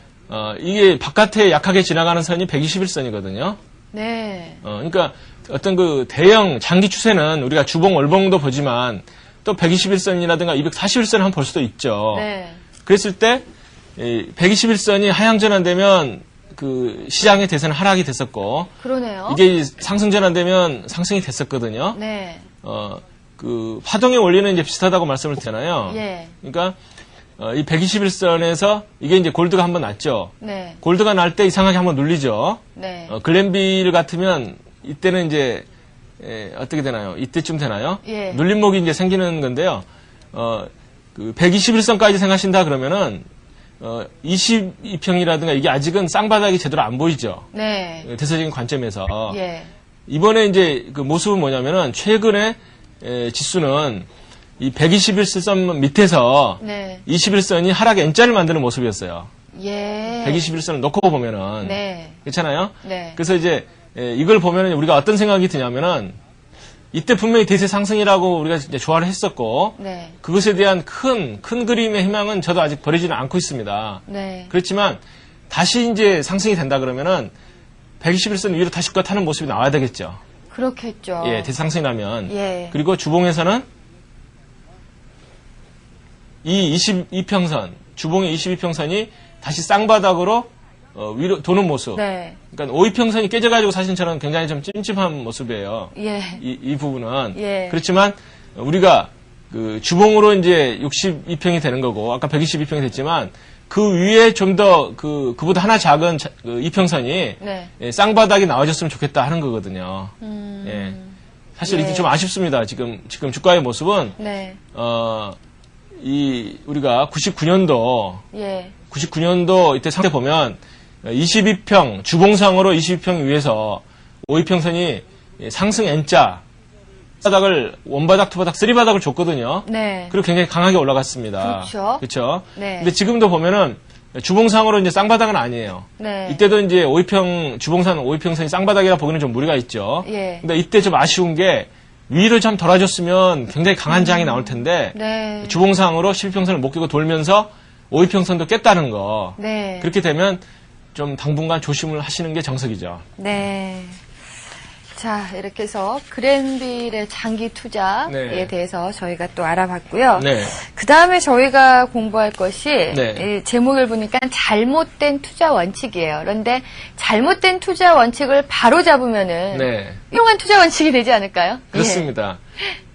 이게 바깥에 약하게 지나가는 선이 121선이거든요. 네. 그러니까 어떤 그 대형 장기 추세는 우리가 주봉 월봉도 보지만 또 121선이라든가 241선 한번 볼 수도 있죠. 네. 그랬을 때 121선이 하향 전환되면 그 시장의 대세는 하락이 됐었고 그러네요. 이게 상승 전환되면 상승이 됐었거든요. 네. 그 파동의 원리는 이제 비슷하다고 말씀을 드렸잖아요. 예. 그러니까 이 121선에서 이게 이제 골드가 한번 났죠. 네. 골드가 날 때 이상하게 한번 눌리죠. 네. 글렌빌 같으면 이때는 이제 어떻게 되나요? 이때쯤 되나요? 예. 눌림목이 이제 생기는 건데요. 그 121선까지 생각하신다 그러면은 22평이라든가 이게 아직은 쌍바닥이 제대로 안 보이죠. 네. 대세적인 관점에서. 예. 이번에 이제 그 모습은 뭐냐면은 최근에 지수는 이 121선 밑에서 네. 21선이 하락 N자를 만드는 모습이었어요. 예. 121선을 놓고 보면은. 네. 그렇잖아요? 네. 그래서 이제 이걸 보면은 우리가 어떤 생각이 드냐면은 이때 분명히 대세 상승이라고 우리가 이제 조화를 했었고 네. 그것에 대한 큰 그림의 희망은 저도 아직 버리지는 않고 있습니다. 네. 그렇지만 다시 이제 상승이 된다 그러면은 121선 위로 다시 타는 모습이 나와야 되겠죠. 그렇겠죠. 예, 대세 상승이 나면. 예. 그리고 주봉에서는 이 22평선, 주봉의 22평선이 다시 쌍바닥으로 위로 도는 모습. 네. 그러니까 5위평선이 깨져가지고 사실 저는 굉장히 좀 찜찜한 모습이에요. 예. 이 부분은. 예. 그렇지만 우리가 그 주봉으로 이제 62평이 되는 거고 아까 122평이 됐지만 그 위에 좀 더 그보다 하나 작은 그 이평선이 네. 예, 쌍바닥이 나와줬으면 좋겠다 하는 거거든요. 예. 사실 예. 이게 좀 아쉽습니다. 지금 주가의 모습은 네. 우리가 99년도 예. 이때 상태 보면 22평 주봉상으로 22평 위에서 5위평선이 상승 N자 바닥을 원바닥, 투바닥, 쓰리바닥을 줬거든요. 네. 그리고 굉장히 강하게 올라갔습니다. 그렇죠. 그렇죠. 네. 근데 지금도 보면은 주봉상으로 이제 쌍바닥은 아니에요. 네. 이때도 이제 5위평 주봉상 5위평선이 쌍바닥이라 보기는 좀 무리가 있죠. 예. 근데 이때 좀 아쉬운 게 위를 좀 덜어줬으면 굉장히 강한 장이 나올 텐데 네. 주봉상으로 12평선을 못 끼고 돌면서 5위평선도 깼다는 거. 네. 그렇게 되면 좀 당분간 조심을 하시는 게 정석이죠. 네. 자, 이렇게 해서 그랜빌의 장기 투자에 네. 대해서 저희가 또 알아봤고요. 네. 그 다음에 저희가 공부할 것이 네. 이 제목을 보니까 잘못된 투자 원칙이에요. 그런데 잘못된 투자 원칙을 바로 잡으면은 네. 훌륭한 투자 원칙이 되지 않을까요? 그렇습니다.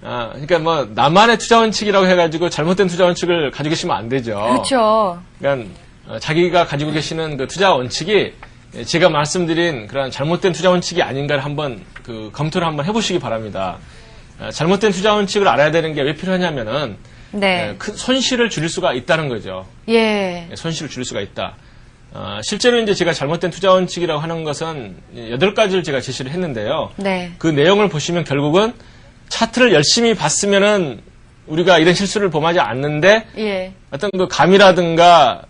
그러니까 뭐 나만의 투자 원칙이라고 해가지고 잘못된 투자 원칙을 가지고 계시면 안 되죠. 그렇죠. 그러니까 자기가 가지고 계시는 그 투자 원칙이 제가 말씀드린 그런 잘못된 투자 원칙이 아닌가를 한번 검토를 한번 해보시기 바랍니다. 잘못된 투자 원칙을 알아야 되는 게 왜 필요하냐면은 네. 큰 손실을 줄일 수가 있다는 거죠. 예. 손실을 줄일 수가 있다. 실제로 이제 제가 잘못된 투자 원칙이라고 하는 것은 8가지를 제가 제시를 했는데요. 네. 그 내용을 보시면 결국은 차트를 열심히 봤으면은 우리가 이런 실수를 범하지 않는데 예. 어떤 그 감이라든가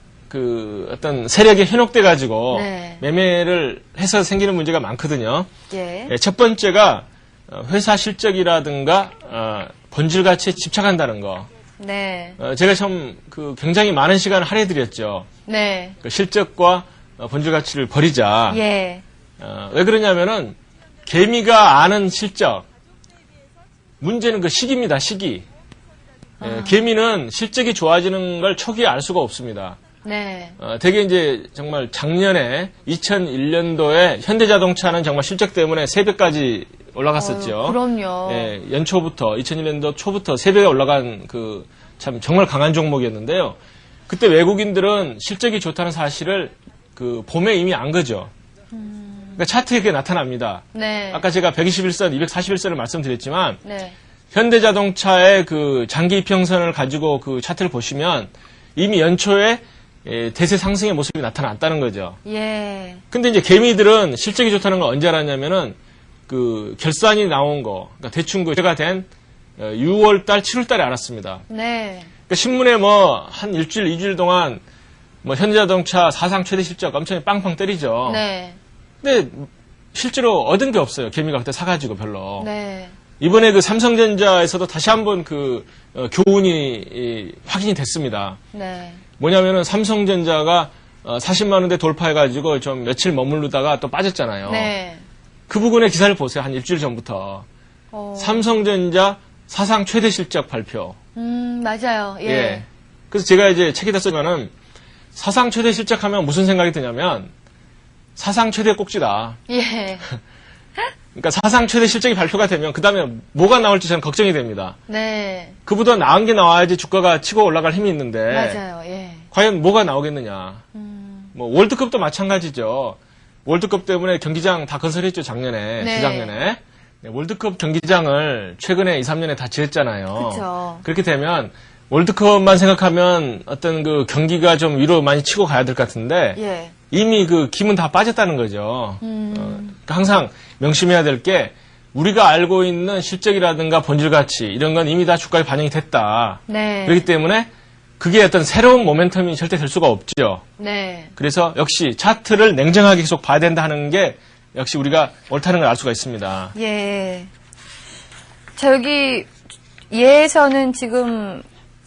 어떤 세력에 현혹돼 가지고 네. 매매를 해서 생기는 문제가 많거든요. 예. 첫 번째가 회사 실적이라든가 본질 가치에 집착한다는 거. 네. 제가 참 굉장히 많은 시간을 할애드렸죠. 네. 그 실적과 본질 가치를 버리자. 예. 왜 그러냐면은 개미가 아는 실적. 문제는 그 시기입니다. 시기. 개미는 실적이 좋아지는 걸 초기에 알 수가 없습니다. 네. 되게 이제 정말 작년에 2001년도에 현대자동차는 정말 실적 때문에 3배까지 올라갔었죠. 그럼요. 예, 연초부터 2001년도 초부터 3배가 올라간 참 정말 강한 종목이었는데요. 그때 외국인들은 실적이 좋다는 사실을 봄에 이미 안 거죠. 그러니까 차트에 그게 나타납니다. 네. 아까 제가 121선, 241선을 말씀드렸지만 네. 현대자동차의 장기 이평선을 가지고 차트를 보시면 이미 연초에 대세 상승의 모습이 나타났다는 거죠. 예. 근데 이제 개미들은 실적이 좋다는 걸 언제 알았냐면은 결산이 나온 거, 그러니까 대충 제가 된 6월달, 7월달에 알았습니다. 네. 그러니까 신문에 한 일주일, 2주일 동안 현대자동차 사상 최대 실적 엄청 빵빵 때리죠. 네. 근데 실제로 얻은 게 없어요. 개미가 그때 사가지고 별로. 네. 이번에 삼성전자에서도 다시 한번 교훈이 확인이 됐습니다. 네. 뭐냐면은 삼성전자가 40만 원대 돌파해가지고 좀 며칠 머무르다가 또 빠졌잖아요. 네. 그 부분의 기사를 보세요. 한 일주일 전부터. 삼성전자 사상 최대 실적 발표. 맞아요. 예. 그래서 제가 이제 책에다 쓰면은 사상 최대 실적하면 무슨 생각이 드냐면 사상 최대 꼭지다. 예. 그러니까 사상 최대 실적이 발표가 되면 그 다음에 뭐가 나올지 저는 걱정이 됩니다. 네. 그보다 나은 게 나와야지 주가가 치고 올라갈 힘이 있는데 맞아요. 예. 과연 뭐가 나오겠느냐. 월드컵도 마찬가지죠. 월드컵 때문에 경기장 다 건설했죠, 작년에, 네. 재작년에. 월드컵 경기장을 최근에 2, 3년에 다 지었잖아요. 그쵸. 그렇게 되면 월드컵만 생각하면 어떤 경기가 좀 위로 많이 치고 가야 될 것 같은데 예. 이미 기분 다 빠졌다는 거죠. 그러니까 항상 명심해야 될 게 우리가 알고 있는 실적이라든가 본질 가치 이런 건 이미 다 주가에 반영이 됐다. 네. 그렇기 때문에 그게 어떤 새로운 모멘텀이 절대 될 수가 없죠. 네. 그래서 역시 차트를 냉정하게 계속 봐야 된다 하는 게 역시 우리가 옳다는 걸 알 수가 있습니다. 예. 자, 여기 예에서는 지금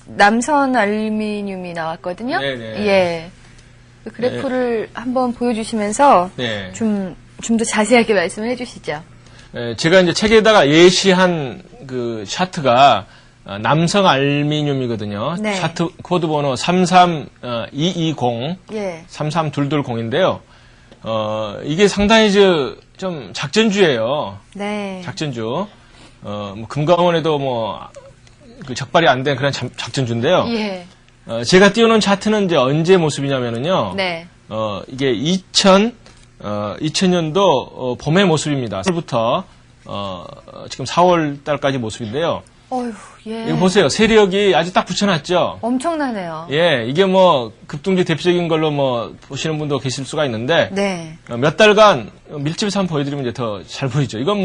남선 알루미늄이 나왔거든요. 네네. 예. 그 그래프를 한번 보여주시면서 네. 좀 더 자세하게 말씀을 해주시죠. 제가 이제 책에다가 예시한 차트가 남성 알루미늄이거든요. 네. 차트 코드 번호 33220, 예. 33220인데요. 이게 상당히 좀 작전주예요. 네. 작전주. 금강원에도 적발이 안 된 그런 작전주인데요. 예. 제가 띄워놓은 차트는 이제 언제 모습이냐면은요. 네. 이게 2000년도 봄의 모습입니다. 4월부터 지금 4월 달까지 모습인데요. 어휴, 예. 이거 보세요. 세력이 아주 딱 붙여놨죠. 엄청나네요. 예, 이게 급등주 대표적인 걸로 보시는 분도 계실 수가 있는데 네. 몇 달간 밀집해서 한번 보여드리면 이제 더 잘 보이죠. 이건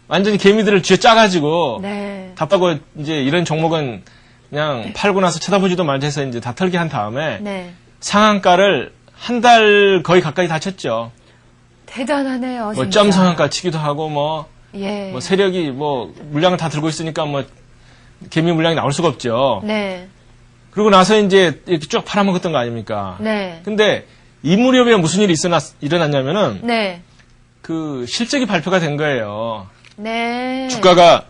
완전히 개미들을 쥐어 짜가지고 네. 답하고 이제 이런 종목은 그냥 팔고 나서 쳐다보지도 말자 해서 이제 다 털게 한 다음에 네. 상한가를 한 달 거의 가까이 다 쳤죠. 대단하네요. 진짜. 점 상한가 치기도 하고 예. 세력이 물량을 다 들고 있으니까 개미 물량이 나올 수가 없죠. 네. 그러고 나서 이제 이렇게 쭉 팔아먹었던 거 아닙니까? 네. 근데 이 무렵에 무슨 일이 일어났냐면은 네. 그 실적이 발표가 된 거예요. 네. 주가가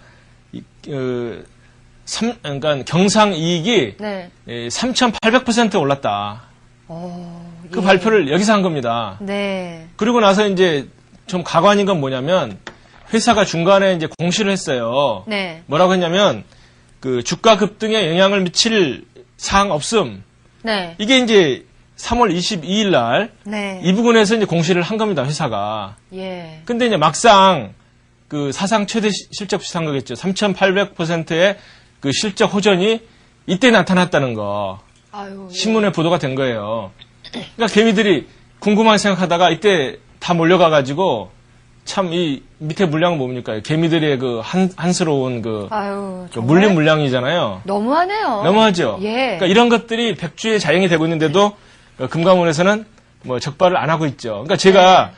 그러니까 경상 이익이 네. 3,800% 올랐다. 그 예. 발표를 여기서 한 겁니다. 네. 그리고 나서 이제 좀 가관인 건 뭐냐면 회사가 중간에 이제 공시를 했어요. 네. 뭐라고 했냐면 그 주가 급등에 영향을 미칠 사항 없음. 네. 이게 이제 3월 22일 날 네. 이 부분에서 이제 공시를 한 겁니다, 회사가. 예. 근데 이제 막상 그 사상 최대 실적 비슷한 거겠죠. 3,800%의 그 실적 호전이 이때 나타났다는 거. 아유. 예. 신문에 보도가 된 거예요. 그러니까 개미들이 궁금하게 생각하다가 이때 다 몰려가가지고 참 이 밑에 물량은 뭡니까? 개미들의 그 한스러운 그 아유. 그 정말 물린 물량이잖아요. 너무하네요. 너무하죠? 예. 그러니까 이런 것들이 백주의 자연이 되고 있는데도 금감원에서는 뭐 적발을 안 하고 있죠. 그러니까 제가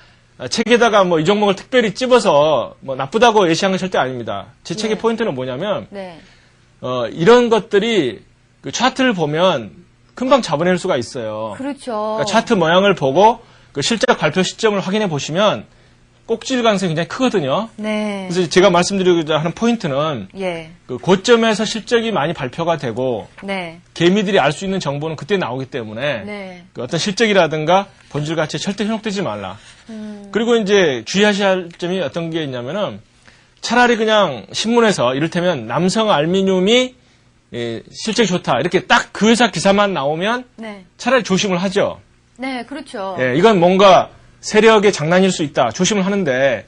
책에다가 뭐 이 종목을 특별히 찝어서 뭐 나쁘다고 예시한 건 절대 아닙니다. 제 책의 네. 포인트는 뭐냐면 네. 이런 것들이 그 차트를 보면 금방 잡아낼 수가 있어요. 그렇죠. 그러니까 차트 모양을 보고 그 실적 발표 시점을 확인해 보시면 꼭질 가능성이 굉장히 크거든요. 네. 그래서 제가 말씀드리고자 하는 포인트는 예. 그 고점에서 실적이 많이 발표가 되고 네. 개미들이 알 수 있는 정보는 그때 나오기 때문에 네. 그 어떤 실적이라든가 본질 가치에 절대 현혹되지 말라. 그리고 이제 주의하셔야 할 점이 어떤 게 있냐면은 차라리 그냥 신문에서 이를테면 남성 알미늄이 실적이 좋다 이렇게 딱 그 회사 기사만 나오면 네. 차라리 조심을 하죠. 네, 그렇죠. 예, 이건 뭔가 세력의 장난일 수 있다. 조심을 하는데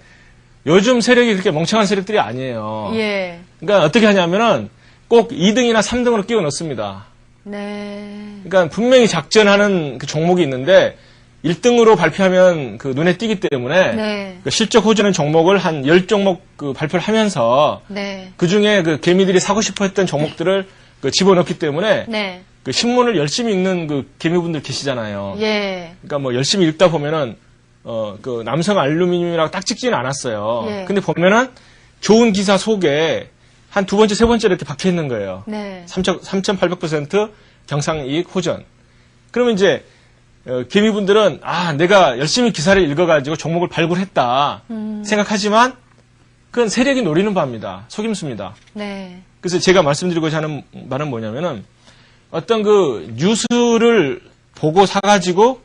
요즘 세력이 그렇게 멍청한 세력들이 아니에요. 예. 그러니까 어떻게 하냐면은 꼭 2등이나 3등으로 끼워 넣습니다. 네. 그러니까 분명히 작전하는 그 종목이 있는데 1등으로 발표하면 그 눈에 띄기 때문에 네. 그 실적 호전의 종목을 한 10종목 그 발표를 하면서 네. 그 중에 그 개미들이 사고 싶어 했던 종목들을 그 집어넣기 때문에 네. 그 신문을 열심히 읽는 그 개미분들 계시잖아요. 예. 그러니까 뭐 열심히 읽다 보면은 그 남성 알루미늄이라고 딱 찍지는 않았어요. 예. 근데 보면은 좋은 기사 속에 한 두 번째, 세 번째 이렇게 박혀 있는 거예요. 네. 3,800% 경상이익 호전. 그러면 이제 개미분들은 내가 열심히 기사를 읽어가지고 종목을 발굴했다 생각하지만 그건 세력이 노리는 바입니다. 속임수입니다. 네. 그래서 제가 말씀드리고자 하는 말은 뭐냐면은 어떤 그 뉴스를 보고 사가지고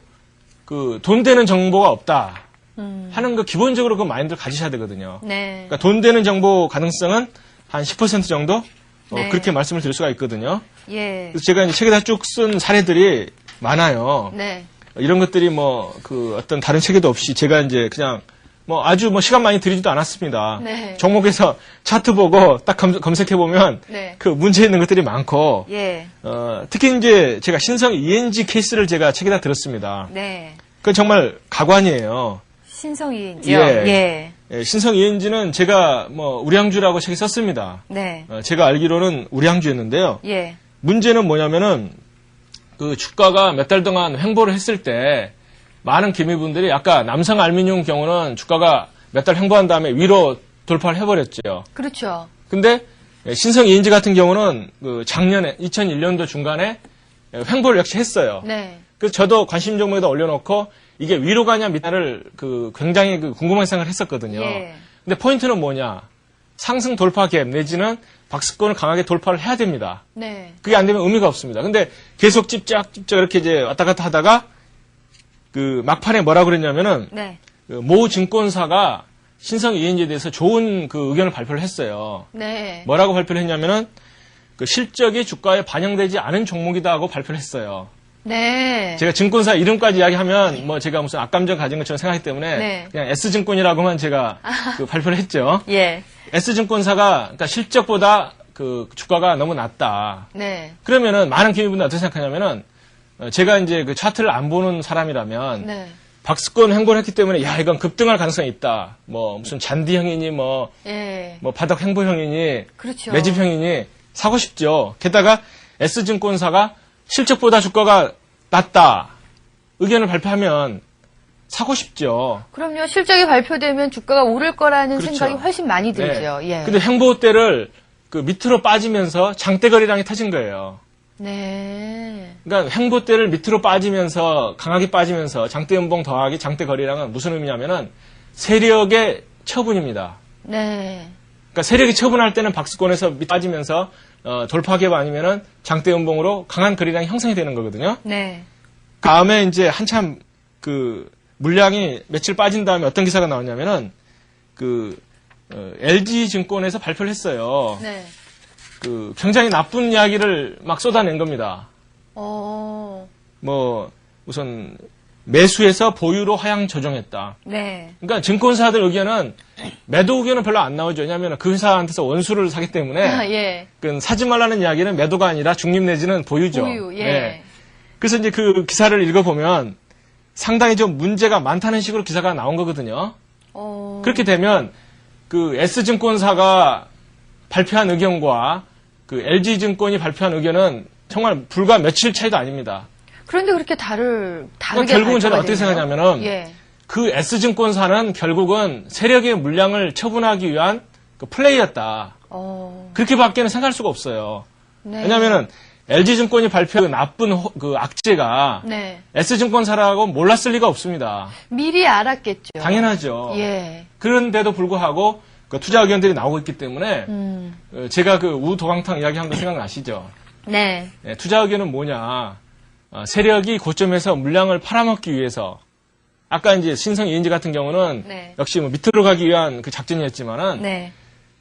그 돈 되는 정보가 없다 하는 그 기본적으로 그 마인드를 가지셔야 되거든요. 네. 그러니까 돈 되는 정보 가능성은 한 10% 정도 네. 그렇게 말씀을 드릴 수가 있거든요. 예. 그래서 제가 이제 책에다 쭉 쓴 사례들이 많아요. 네. 이런 것들이 뭐 그 어떤 다른 책에도 없이 제가 이제 그냥 뭐 아주 뭐 시간 많이 들이지도 않았습니다. 네. 종목에서 차트 보고 딱 검색해 보면 네. 그 문제 있는 것들이 많고 예. 특히 이제 제가 신성 ENG 케이스를 제가 책에다 들었습니다. 네. 그건 정말 가관이에요. 신성이죠. 예. 신성 ENG는 제가 뭐 우량주라고 책에 썼습니다. 네. 제가 알기로는 우량주였는데요. 예. 문제는 뭐냐면은 그 주가가 몇 달 동안 횡보를 했을 때 많은 개미분들이 아까 남성 알미늄 경우는 주가가 몇 달 횡보한 다음에 위로 돌파를 해버렸죠. 그렇죠. 근데 신성 ENG 같은 경우는 그 작년에 2001년도 중간에 횡보를 역시 했어요. 네. 그래서 저도 관심 종목에다 올려놓고 이게 위로 가냐 밑나를 그 굉장히 그 궁금한 생각을 했었거든요. 예. 근데 포인트는 뭐냐? 상승 돌파 갭 내지는 박스권을 강하게 돌파를 해야 됩니다. 네. 그게 안 되면 의미가 없습니다. 근데 계속 찝쩍 이렇게 이제 왔다 갔다 하다가 그 막판에 뭐라 그랬냐면은 네. 그 모 증권사가 신성 ENG에 대해서 좋은 그 의견을 발표를 했어요. 네. 뭐라고 발표를 했냐면은 그 실적이 주가에 반영되지 않은 종목이다 하고 발표를 했어요. 네. 제가 증권사 이름까지 이야기하면 뭐 제가 무슨 악감정 가진 것처럼 생각하기 때문에 네. 그냥 S증권이라고만 제가 그 발표를 했죠. 예. S증권사가 그러니까 실적보다 그 주가가 너무 낮다. 네. 그러면은 많은 개미분들 어떻게 생각하냐면은 제가 이제 그 차트를 안 보는 사람이라면 네. 박스권 횡보를 했기 때문에 야 이건 급등할 가능성이 있다. 뭐 무슨 잔디형이니 뭐 예. 바닥 횡보형이니 그렇죠. 매집형이니 사고 싶죠. 게다가 S증권사가 실적보다 주가가 낮다. 의견을 발표하면 사고 싶죠. 그럼요. 실적이 발표되면 주가가 오를 거라는 그렇죠. 생각이 훨씬 많이 들죠. 예. 근데 횡보 때를 그 밑으로 빠지면서 장대거리량이 터진 거예요. 네. 그러니까 횡보 때를 밑으로 빠지면서 강하게 빠지면서 장대 연봉 더하기 장대 거리량은 무슨 의미냐면은 세력의 처분입니다. 네. 그러니까 세력이 처분할 때는 박스권에서 빠지면서 돌파갭 아니면은 장대음봉으로 강한 거래량이 형성이 되는 거거든요. 네. 다음에 이제 한참 그 물량이 며칠 빠진 다음에 어떤 기사가 나왔냐면은 LG증권에서 발표를 했어요. 네. 그 굉장히 나쁜 이야기를 막 쏟아낸 겁니다. 뭐 우선 매수해서 보유로 하향 조정했다. 네. 그러니까 증권사들 의견은 매도 의견은 별로 안 나오죠. 왜냐하면 그 회사한테서 원수를 사기 때문에 예. 그 사지 말라는 이야기는 매도가 아니라 중립 내지는 보유죠. 보유. 예. 네. 그래서 이제 그 기사를 읽어보면 상당히 좀 문제가 많다는 식으로 기사가 나온 거거든요. 그렇게 되면 그 S증권사가 발표한 의견과 그 LG증권이 발표한 의견은 정말 불과 며칠 차이도 아닙니다. 그런데 그렇게 다르게 결국은 저는 어떻게 되네요. 생각하냐면은 예. 그 S증권사는 결국은 세력의 물량을 처분하기 위한 그 플레이였다. 그렇게밖에는 생각할 수가 없어요. 네. 왜냐하면은 LG증권이 발표한 그 나쁜 그 악재가 네. S증권사라고 몰랐을 리가 없습니다. 미리 알았겠죠. 당연하죠. 예. 그런데도 불구하고 그 투자 의견들이 나오고 있기 때문에 제가 그 우도강탕 이야기한 거 생각나시죠? 네. 네, 투자 의견은 뭐냐? 세력이 고점에서 물량을 팔아먹기 위해서 아까 이제 신성 ENG 같은 경우는 네. 역시 뭐 밑으로 가기 위한 그 작전이었지만은 네.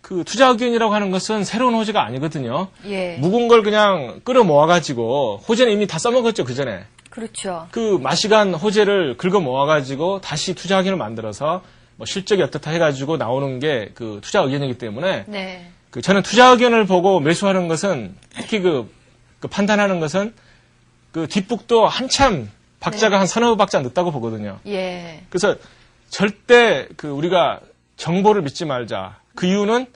그 투자 의견이라고 하는 것은 새로운 호재가 아니거든요. 예. 묵은 걸 그냥 끌어 모아가지고 호재는 이미 다 써먹었죠 그 전에. 그렇죠. 그 마시간 호재를 긁어 모아가지고 다시 투자 의견을 만들어서 뭐 실적이 어떻다 해가지고 나오는 게 그 투자 의견이기 때문에 네. 그 저는 투자 의견을 보고 매수하는 것은 특히 그 판단하는 것은 그 뒷북도 한참 박자가 네. 한 서너 박자 늦다고 보거든요. 예. 그래서 절대 그 우리가 정보를 믿지 말자. 그 이유는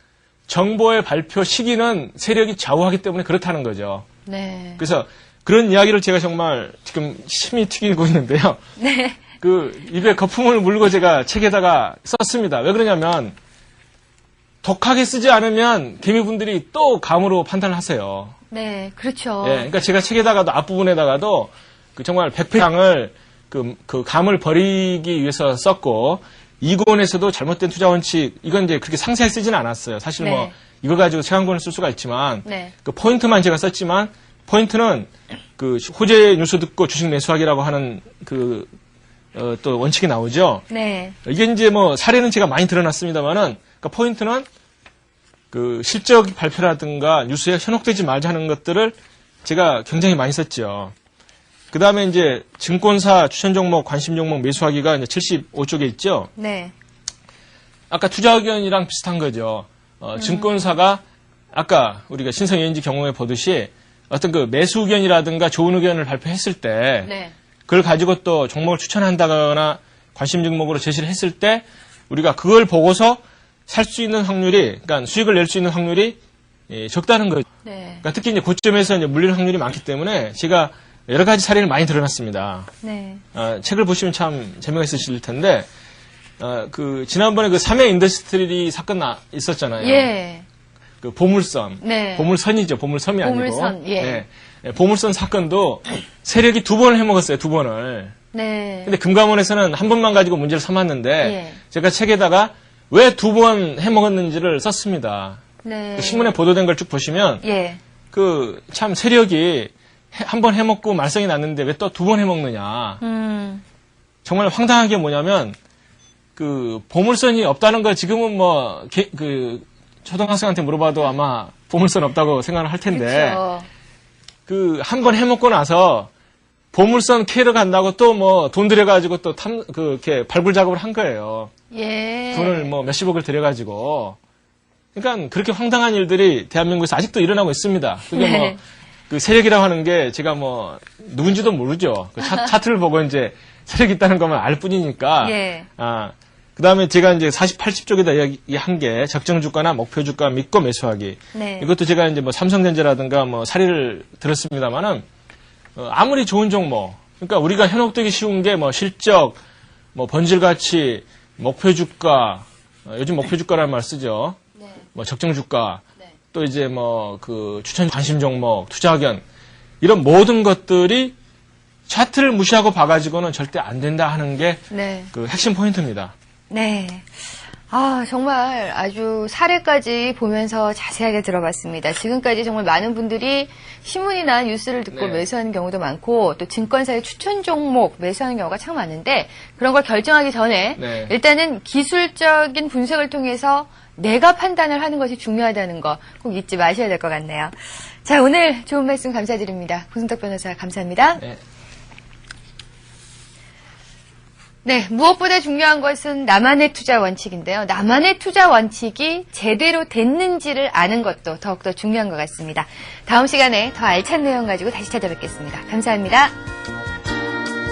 정보의 발표 시기는 세력이 좌우하기 때문에 그렇다는 거죠. 네. 그래서 그런 이야기를 제가 정말 지금 심히 튀기고 있는데요. 네. 그 입에 거품을 물고 제가 책에다가 썼습니다. 왜 그러냐면 독하게 쓰지 않으면 개미분들이 또 감으로 판단을 하세요. 네. 그렇죠. 예, 그러니까 제가 책에다가도 앞부분에다가도 그 정말 100페이지를 그 감을 버리기 위해서 썼고 2권에서도 잘못된 투자 원칙 이건 이제 그렇게 상세히 쓰지는 않았어요. 사실 네. 뭐 이거 가지고 책 한 권을 쓸 수가 있지만 네. 그 포인트만 제가 썼지만 포인트는 그 호재 뉴스 듣고 주식 매수하기라고 하는 또 원칙이 나오죠. 네. 이게 이제 뭐 사례는 제가 많이 드러났습니다만은 그러니까 포인트는 그 실적 발표라든가 뉴스에 현혹되지 말자 하는 것들을 제가 굉장히 많이 썼죠. 그 다음에 이제 증권사 추천 종목, 관심 종목 매수하기가 이제 75쪽에 있죠. 네. 아까 투자 의견이랑 비슷한 거죠. 증권사가 아까 우리가 신성 ENG 경우에 보듯이 어떤 그 매수 의견이라든가 좋은 의견을 발표했을 때 네. 그걸 가지고 또 종목을 추천한다거나 관심 종목으로 제시를 했을 때 우리가 그걸 보고서 살 수 있는 확률이, 그러니까 수익을 낼 수 있는 확률이 적다는 거죠. 네. 그러니까 특히 이제 고점에서 이제 물릴 확률이 많기 때문에 제가 여러 가지 사례를 많이 드러났습니다. 네. 책을 보시면 참 재미가 있으실 텐데, 그 지난번에 그 삼해 인더스트리 사건 있었잖아요. 예. 그 보물선. 네. 보물선이죠. 보물섬이 아니고. 보물선, 예. 네, 보물선 사건도 세력이 2번을 해먹었어요. 2번을. 네. 근데 금감원에서는 한 번만 가지고 문제를 삼았는데 예. 제가 책에다가 왜 2번 해먹었는지를 썼습니다. 네. 그 신문에 보도된 걸 쭉 보시면 예. 그 참 세력이 한 번 해먹고 말썽이 났는데 왜 또 2번 해먹느냐. 정말 황당한 게 뭐냐면 그 보물선이 없다는 걸 지금은 뭐 그 초등학생한테 물어봐도 아마 보물선 없다고 생각을 할 텐데 그렇죠. 그 한 번 해먹고 나서 보물선 캐러 간다고 또 뭐 돈 들여가지고 또 이렇게 발굴 작업을 한 거예요. 예. 돈을 뭐 몇십억을 들여가지고. 그러니까 그렇게 황당한 일들이 대한민국에서 아직도 일어나고 있습니다. 그게 네. 뭐 그 세력이라고 하는 게 제가 뭐 누군지도 모르죠. 그 차트를 보고 이제 세력이 있다는 것만 알 뿐이니까. 예. 그 다음에 제가 이제 80쪽에다 이야기한 게 적정 주가나 목표 주가 믿고 매수하기. 네. 이것도 제가 이제 뭐 삼성전자라든가 뭐 사례를 들었습니다만은 아무리 좋은 종목, 그러니까 우리가 현혹되기 쉬운 게 뭐 실적, 뭐 번질 가치, 목표 주가, 요즘 목표 주가라는 말 쓰죠. 네. 뭐 적정 주가, 네. 또 이제 뭐 그 추천 관심 종목, 투자 의견 이런 모든 것들이 차트를 무시하고 봐가지고는 절대 안 된다 하는 게 네. 그 핵심 포인트입니다. 네. 아, 정말 아주 사례까지 보면서 자세하게 들어봤습니다. 지금까지 정말 많은 분들이 신문이나 뉴스를 듣고 네. 매수하는 경우도 많고 또 증권사의 추천 종목 매수하는 경우가 참 많은데 그런 걸 결정하기 전에 네. 일단은 기술적인 분석을 통해서 내가 판단을 하는 것이 중요하다는 거 꼭 잊지 마셔야 될 것 같네요. 자, 오늘 좋은 말씀 감사드립니다. 고승탁 변호사 감사합니다. 네. 네, 무엇보다 중요한 것은 나만의 투자 원칙인데요. 나만의 투자 원칙이 제대로 됐는지를 아는 것도 더욱더 중요한 것 같습니다. 다음 시간에 더 알찬 내용 가지고 다시 찾아뵙겠습니다. 감사합니다.